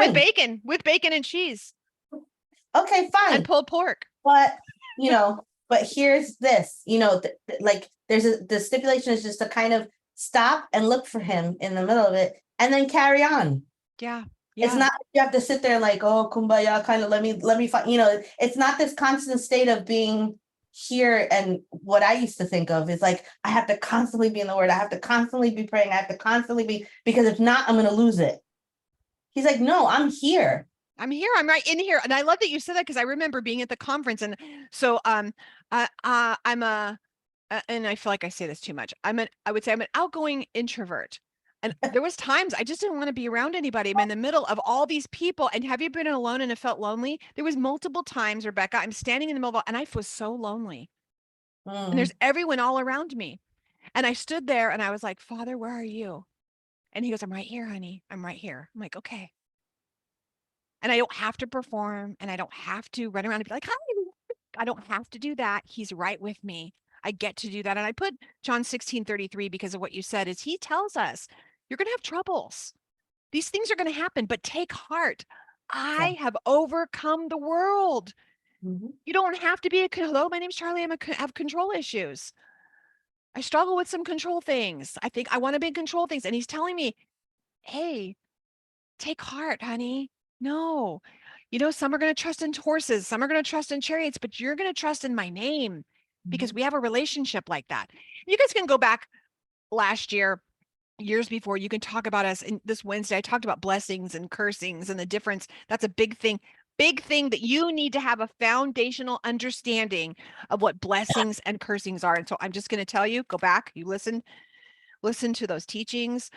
S1: With bacon and cheese
S2: Okay,
S1: and
S2: fine.
S1: pulled pork.
S2: But, but here's this, like the stipulation is just to kind of stop and look for him in the middle of it and then carry on.
S1: Yeah.
S2: It's
S1: Yeah.
S2: not, you have to sit there like, oh, kumbaya, kind of let me find, it's not this constant state of being here. And what I used to think of is like, I have to constantly be in the word. I have to constantly be praying. I have to constantly be, because if not, I'm going to lose it. He's like, no, I'm here.
S1: I'm here. I'm right in here. And I love that you said that because I remember being at the conference. And so I'm and I feel like I say this too much. I would say I'm an outgoing introvert. And there was times I just didn't want to be around anybody. I'm in the middle of all these people. And have you been alone and it felt lonely? There was multiple times, Rebecca, I'm standing in the middle of, and I was so lonely. And there's everyone all around me. And I stood there and I was like, Father, where are you? And he goes, I'm right here, honey. I'm right here. I'm like, okay. And I don't have to perform and I don't have to run around and be like, hi. I don't have to do that. He's right with me. I get to do that. And I put John 16:33 because of what you said, is he tells us you're going to have troubles. These things are going to happen, but take heart.
S2: Yeah.
S1: I have overcome the world.
S2: Mhm.
S1: You don't have to be a, hello, my name's Charlie. Have control issues. I struggle with some control things. I think I want to be in control things. And he's telling me, hey, take heart, honey. No, some are going to trust in horses, some are going to trust in chariots, but you're going to trust in my name because
S2: Mhm.
S1: we have a relationship like that. You guys can go back last year, years before, you can talk about us. In this Wednesday, I talked about blessings and cursings and the difference. That's a big thing that you need to have a foundational understanding of what blessings and cursings are. And so I'm just going to tell you, go back, you listen to those teachings.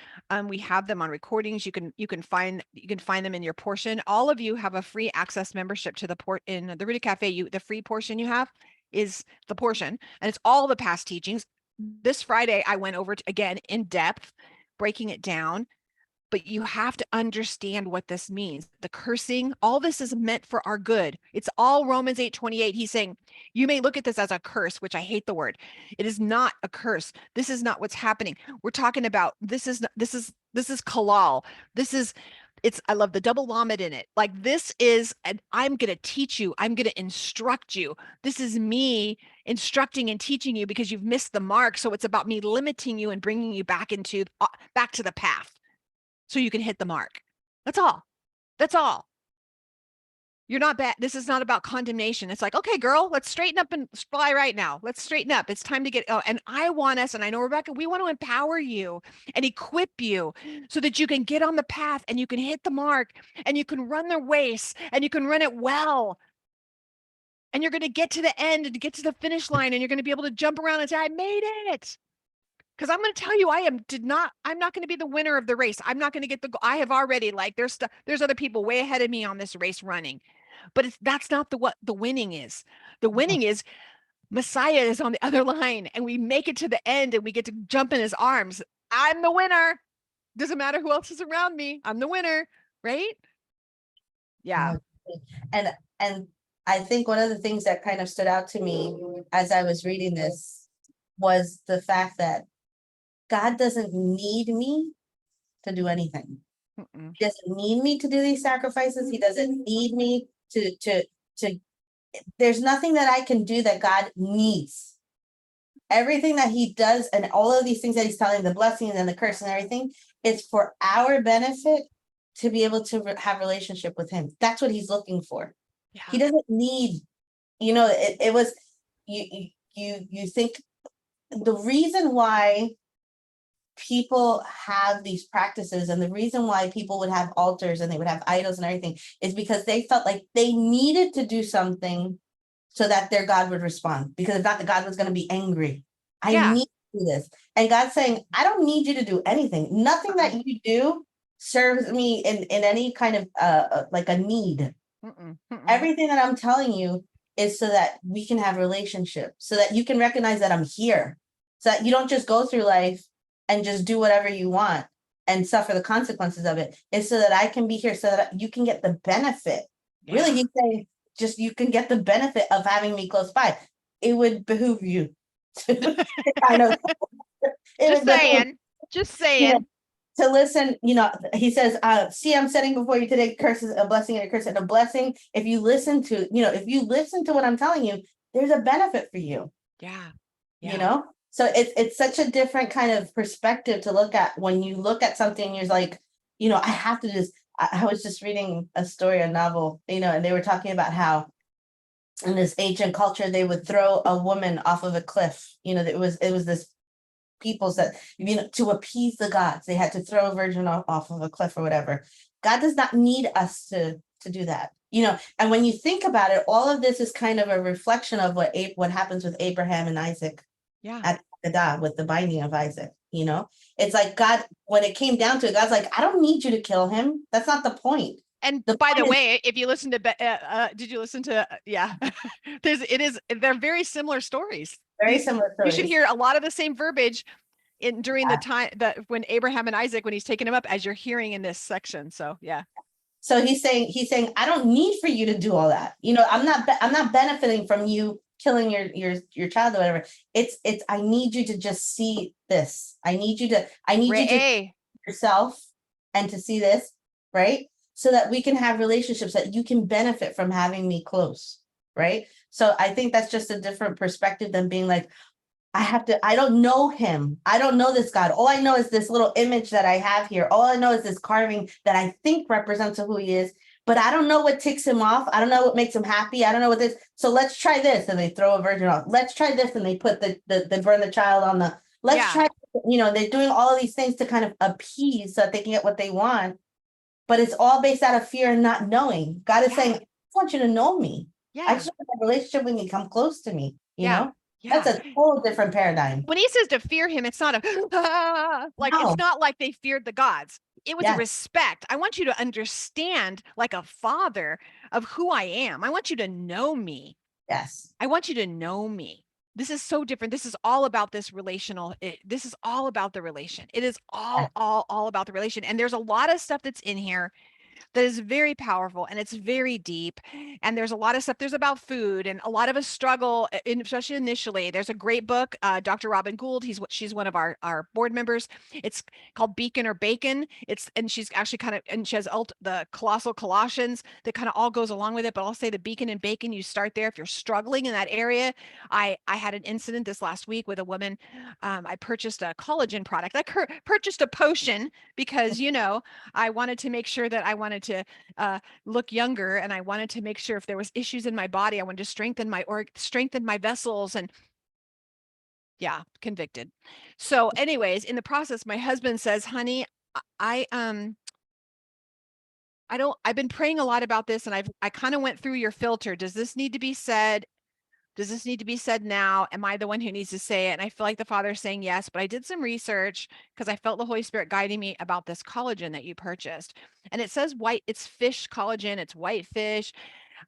S1: We have them on recordings. You can find them in your portion. All of you have a free access membership to the port in the Rita Cafe. The free portion you have is the portion, and it's all the past teachings. This Friday, I went over again in depth, breaking it down. But you have to understand what this means. The cursing, all this is meant for our good. It's all Romans 8:28. He's saying, you may look at this as a curse, which I hate the word. It is not a curse. This is not what's happening. We're talking about this is kalal. This is I love the double lamed in it. Like this is, and I'm going to teach you. I'm going to instruct you. This is me instructing and teaching you because you've missed the mark. So it's about me limiting you and bringing you back to the path so you can hit the mark. That's all. That's all. You're not bad. This is not about condemnation. It's like, okay, girl, let's straighten up and fly right now. Let's straighten up. It's time to get, and I want us, and I know Rebecca, we want to empower you and equip you so that you can get on the path and you can hit the mark and you can run the race and you can run it well. And you're going to get to the end and get to the finish line and you're going to be able to jump around and say, I made it. Because I'm going to tell you, I'm not going to be the winner of the race. I'm not going to get I have already, like, there's other people way ahead of me on this race running, but that's not what the winning is. The winning is Messiah is on the other line and we make it to the end and we get to jump in his arms. I'm the winner. Doesn't matter who else is around me. I'm the winner. Right. Yeah.
S2: And and I think one of the things that kind of stood out to me as I was reading this was the fact that God doesn't need me to do anything.
S1: Mm-mm.
S2: He doesn't need me to do these sacrifices. He doesn't need me to there's nothing that I can do that God needs. Everything that he does and all of these things that he's telling, the blessings and the curse and everything, is for our benefit to be able to have relationship with him. That's what he's looking for.
S1: Yeah.
S2: He doesn't need, it was, you think the reason why people have these practices and the reason why people would have altars and they would have idols and everything is because they felt like they needed to do something so that their God would respond. Because if not, the God was going to be angry. I
S1: Yeah.
S2: need to do this. And God's saying, I don't need you to do anything. Nothing that you do serves me in any kind of like a need. Everything that I'm telling you is so that we can have relationships, so that you can recognize that I'm here, so that you don't just go through life and just do whatever you want and suffer the consequences of it. It's so that I can be here, so that you can get the benefit. Really, he's saying just you can get the benefit of having me close by. It would behoove you to kind of
S1: Just saying.
S2: To listen, he says, see, I'm setting before you today curses, a blessing and a curse, and a blessing. If you listen to what I'm telling you, there's a benefit for you.
S1: Yeah.
S2: So it's such a different kind of perspective to look at when you look at something. You're like, I have to just. I was just reading a story, a novel, and they were talking about how in this ancient culture they would throw a woman off of a cliff. It was this peoples that, to appease the gods, they had to throw a virgin off of a cliff or whatever. God does not need us to do that. And when you think about it, all of this is kind of a reflection of what happens with Abraham and Isaac at Kedah with the binding of Isaac. It's like God, when it came down to it, God's like, I don't need you to kill him. That's not the point.
S1: And by the way, if you listen to, did you listen to, they're very similar stories.
S2: Very similar stories.
S1: You should hear a lot of the same verbiage during the time that when Abraham and Isaac, when he's taking them up, as you're hearing in this section. So, yeah.
S2: So he's saying, I don't need for you to do all that. I'm not benefiting from you killing your child or whatever. It's, I need you to just see this. I need you to yourself and to see this, right? So that we can have relationships that you can benefit from having me close, right? So I think that's just a different perspective than being like, I don't know him. I don't know this God. All I know is this little image that I have here. All I know is this carving that I think represents who he is, but I don't know what ticks him off. I don't know what makes him happy. I don't know what this. So let's try this. And they throw a virgin off. Let's try this. And they put they burn the child on the, let's try, they're doing all of these things to kind of appease so that they can get what they want. But it's all based out of fear and not knowing. God is saying, I want you to know me. I just want a relationship with me, come close to me, know? That's a whole different paradigm.
S1: When he says to fear him, it's not it's not like they feared the gods. It was a respect. I want you to understand, like a father, of who I am. I want you to know me.
S2: Yes.
S1: I want you to know me. This is so different. This is all about this relational. This is all about the relation. It is all about the relation. And there's a lot of stuff that's in here that is very powerful, and it's very deep. And there's a lot of stuff. There's about food, and a lot of us struggle, especially initially. There's a great book, Dr. Robin Gould. She's one of our board members. It's called Beacon or Bacon. And she's actually and she has the Colossal Colossians that kind of all goes along with it. But I'll say the Beacon and Bacon, you start there if you're struggling in that area. I had an incident this last week with a woman. I purchased a collagen product. I purchased a potion because, I wanted to make sure that I wanted to look younger, and I wanted to make sure if there was issues in my body, I wanted to strengthen my vessels, and convicted. So anyways, in the process, my husband says, honey, I've been praying a lot about this, and I kind of went through your filter. Does this need to be said? Does this need to be said now? Am I the one who needs to say it? And I feel like the Father is saying yes, but I did some research because I felt the Holy Spirit guiding me about this collagen that you purchased. And it says it's fish collagen, it's white fish.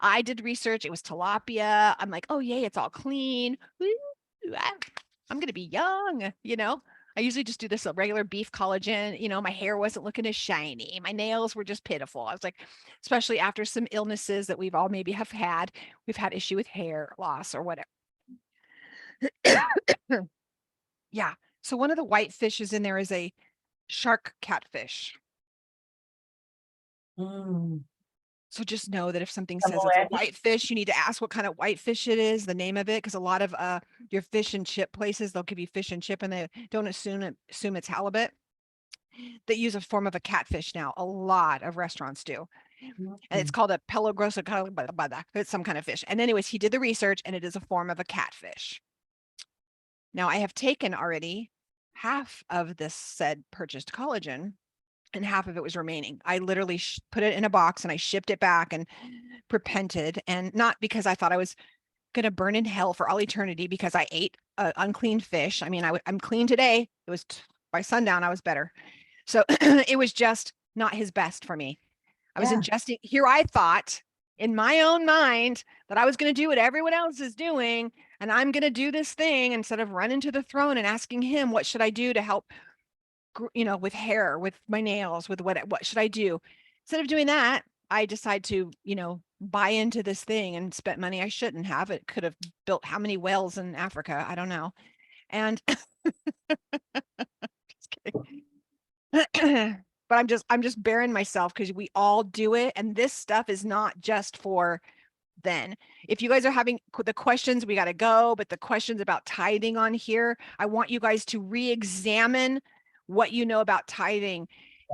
S1: I did research, it was tilapia. I'm like, oh yay, it's all clean. Woo, I'm going to be young, I usually just do this regular beef collagen. My hair wasn't looking as shiny. My nails were just pitiful. I was like, especially after some illnesses that we've all maybe have had. We've had issue with hair loss or whatever. So one of the white fishes in there is a shark catfish. So just know that if something says it's a white fish, you need to ask what kind of white fish it is, the name of it, because a lot of your fish and chip places, they'll give you fish and chip and they don't assume it's halibut. They use a form of a catfish now. A lot of restaurants do. And it's called a pelo grosso, it's some kind of fish. And anyways, he did the research, and it is a form of a catfish. Now I have taken already half of this said purchased collagen, and half of it was remaining. I literally put it in a box and I shipped it back and repented, and not because I thought I was going to burn in hell for all eternity because I ate unclean fish. I mean, I'm clean today. It was by sundown, I was better. So it was just not his best for me. I was
S2: Yeah.
S1: ingesting. Here I thought in my own mind that I was going to do what everyone else is doing. And I'm going to do this thing instead of running to the throne and asking him, what should I do to help, with hair, with my nails, with what should I do? Instead of doing that, I decide to, buy into this thing and spent money I shouldn't have. It could have built how many wells in Africa? I don't know. And just kidding. But I'm just bearing myself because we all do it. And this stuff is not just for then. If you guys are having the questions, we got to go. But the questions about tithing on here, I want you guys to re-examine what you know about tithing.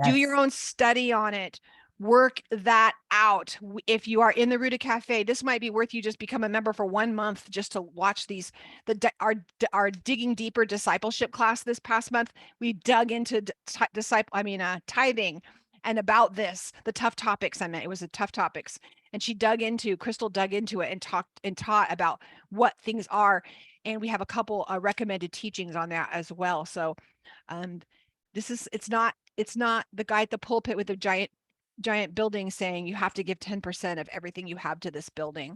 S1: Do your
S2: Yes.
S1: own study on it. Work that out. If you are in the Ruta Cafe, this might be worth you just become a member for 1 month just to watch these. Our digging deeper discipleship class this past month, we dug into tithing and about this, the tough topics. I meant it was the tough topics, and Crystal dug into it and talked and taught about what things are, and we have a couple recommended teachings on that as well. So, it's not the guy at the pulpit with the giant building saying you have to give 10% of everything you have to this building.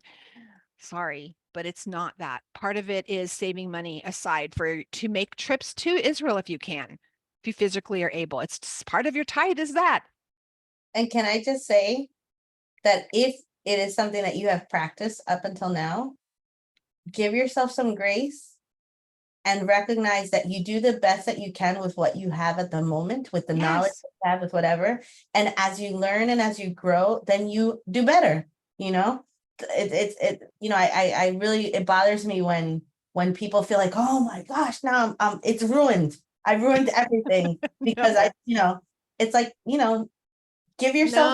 S1: Sorry, but it's not that. Part of it is saving money aside to make trips to Israel if you can, if you physically are able. It's part of your tithe is that.
S2: And can I just say that if it is something that you have practiced up until now, give yourself some grace and recognize that you do the best that you can with what you have at the moment, with the knowledge
S1: Yes.
S2: you have, with whatever. And as you learn and as you grow, then you do better, I really, it bothers me when people feel like, oh my gosh, now it's ruined. I ruined everything because
S1: No.
S2: it's like, give yourself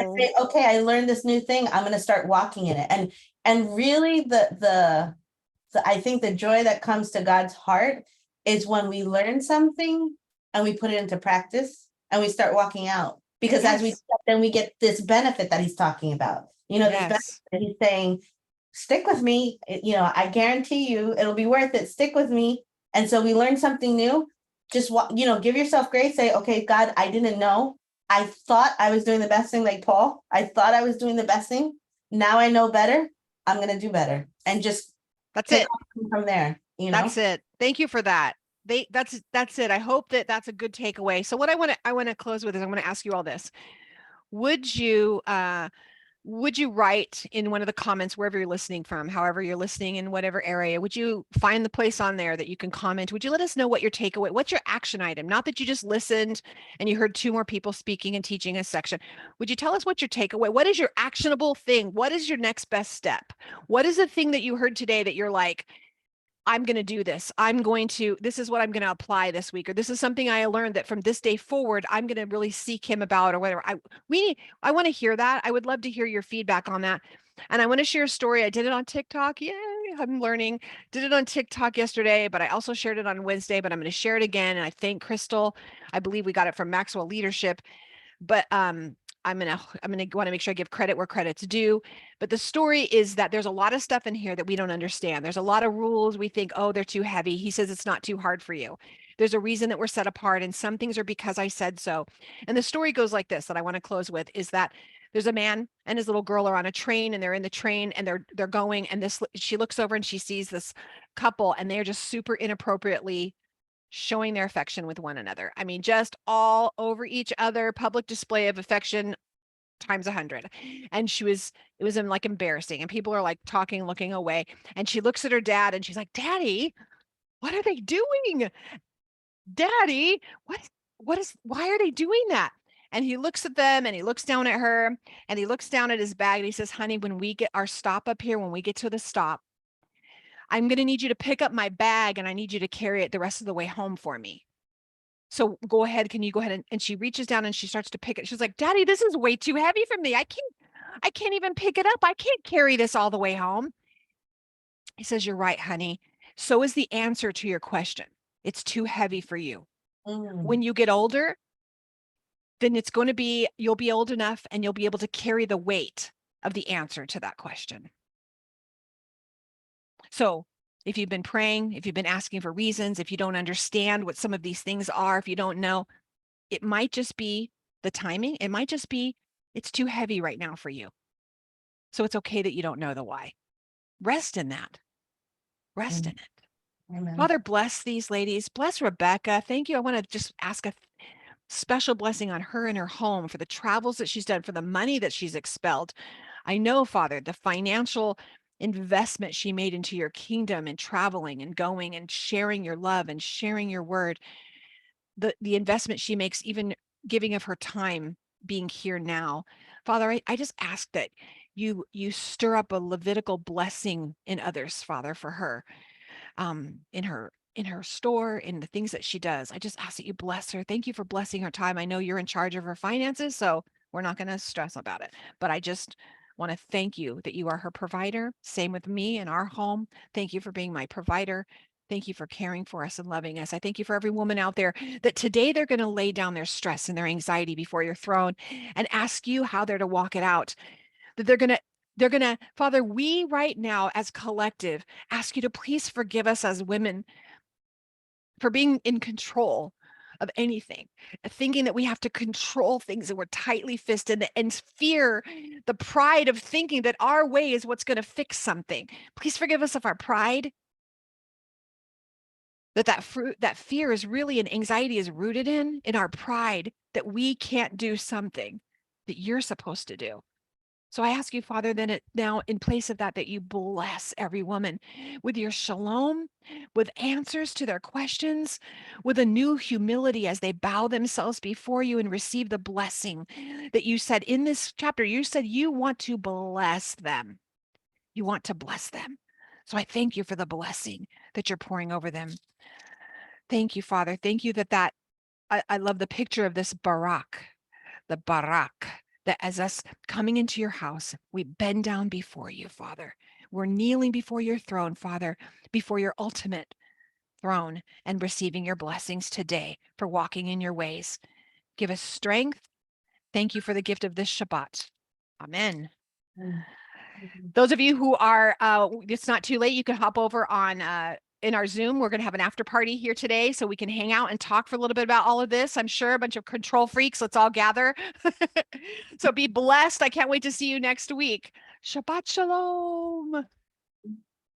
S2: and
S1: No.
S2: say, okay, I learned this new thing. I'm going to start walking in it. And really I think the joy that comes to God's heart is when we learn something and we put it into practice and we start walking out. Because as we do
S1: Yes.
S2: that, then we get this benefit that he's talking about. This benefit
S1: Yes.
S2: that he's saying, stick with me. I guarantee you it'll be worth it. Stick with me. And so we learn something new. Just give yourself grace. Say, okay, God, I didn't know. I thought I was doing the best thing, like Paul. I thought I was doing the best thing. Now I know better. I'm gonna do better. And just
S1: That's
S2: pick
S1: it.
S2: up from there.
S1: That's it. Thank you for that. That's it. I hope that that's a good takeaway. So what I want to close with is I'm going to ask you all this. Would you write in one of the comments wherever you're listening from, however you're listening in whatever area, would you find the place on there that you can comment? Would you let us know what your takeaway, what's your action item? Not that you just listened and you heard 2 more people speaking and teaching a section. Would you tell us what your takeaway, what is your actionable thing? What is your next best step? What is the thing that you heard today that you're like, I'm going to do this. This is what I'm going to apply this week, or this is something I learned that from this day forward, I'm going to really seek him about, or whatever. I want to hear that. I would love to hear your feedback on that. And I want to share a story. I did it on TikTok. Yay, I'm learning. Did it on TikTok yesterday, but I also shared it on Wednesday, but I'm going to share it again. And I thank Crystal. I believe we got it from Maxwell Leadership. But I'm gonna want to make sure I give credit where credit's due. But the story is that there's a lot of stuff in here that we don't understand. There's a lot of rules. We think, oh, they're too heavy. He says it's not too hard for you. There's a reason that we're set apart, and some things are because I said so. And the story goes like this, that I want to close with, is that there's a man and his little girl are on a train, and they're in the train, and they're going, and she looks over and she sees this couple, and they're just super inappropriately showing their affection with one another. I mean, just all over each other, public display of affection times 100. And it was like embarrassing. And people are like talking, looking away. And she looks at her dad and she's like, Daddy, what are they doing? Daddy, why are they doing that? And he looks at them and he looks down at her and he looks down at his bag and he says, honey, when we get our stop up here, when we get to the stop, I'm going to need you to pick up my bag and I need you to carry it the rest of the way home for me. So go ahead. Can you go ahead? And she reaches down and she starts to pick it. She's like, Daddy, this is way too heavy for me. I can't even pick it up. I can't carry this all the way home. He says, you're right, honey. So is the answer to your question. It's too heavy for you. When you get older, then you'll be old enough and you'll be able to carry the weight of the answer to that question. So if you've been praying, if you've been asking for reasons, if you don't understand what some of these things are, if you don't know, it might just be the timing. It might just be it's too heavy right now for you. So it's okay that you don't know the why. Rest in that. Rest in it.
S2: Amen.
S1: Father, bless these ladies. Bless Rebecca. Thank you. I want to just ask a special blessing on her and her home for the travels that she's done, for the money that she's expelled. I know, Father, the financial investment she made into your kingdom and traveling and going and sharing your love and sharing your word, the investment she makes, even giving of her time being here now. Father, I just ask that you stir up a Levitical blessing in others, Father, for her, in her store, in the things that she does. I just ask that you bless her. Thank you for blessing her time. I know you're in charge of her finances, so we're not going to stress about it. But I just want to thank you that you are her provider. Same with me in our home. Thank you for being my provider. Thank you for caring for us and loving us. I thank you for every woman out there that today they're going to lay down their stress and their anxiety before your throne and ask you how they're to walk it out. That they're going to, Father, we right now as collective ask you to please forgive us as women for being in control of anything, thinking that we have to control things and we're tightly fisted, and fear, the pride of thinking that our way is what's going to fix something. Please forgive us of our pride. That fear is really, and anxiety is rooted in our pride that we can't do something that you're supposed to do. So I ask you, Father, then now in place of that, that you bless every woman with your shalom, with answers to their questions, with a new humility as they bow themselves before you and receive the blessing that you said in this chapter. You said you want to bless them. You want to bless them. So I thank you for the blessing that you're pouring over them. Thank you, Father. Thank you that I love the picture of this barak, the barak, that as us coming into your house, we bend down before you, Father. We're kneeling before your throne, Father, before your ultimate throne, and receiving your blessings today for walking in your ways. Give us strength. Thank you for the gift of this Shabbat. Amen. Those of you who are, it's not too late, you can hop over on in our Zoom. We're going to have an after party here today so we can hang out and talk for a little bit about all of this. I'm sure a bunch of control freaks. Let's all gather. So be blessed. I can't wait to see you next week. Shabbat Shalom.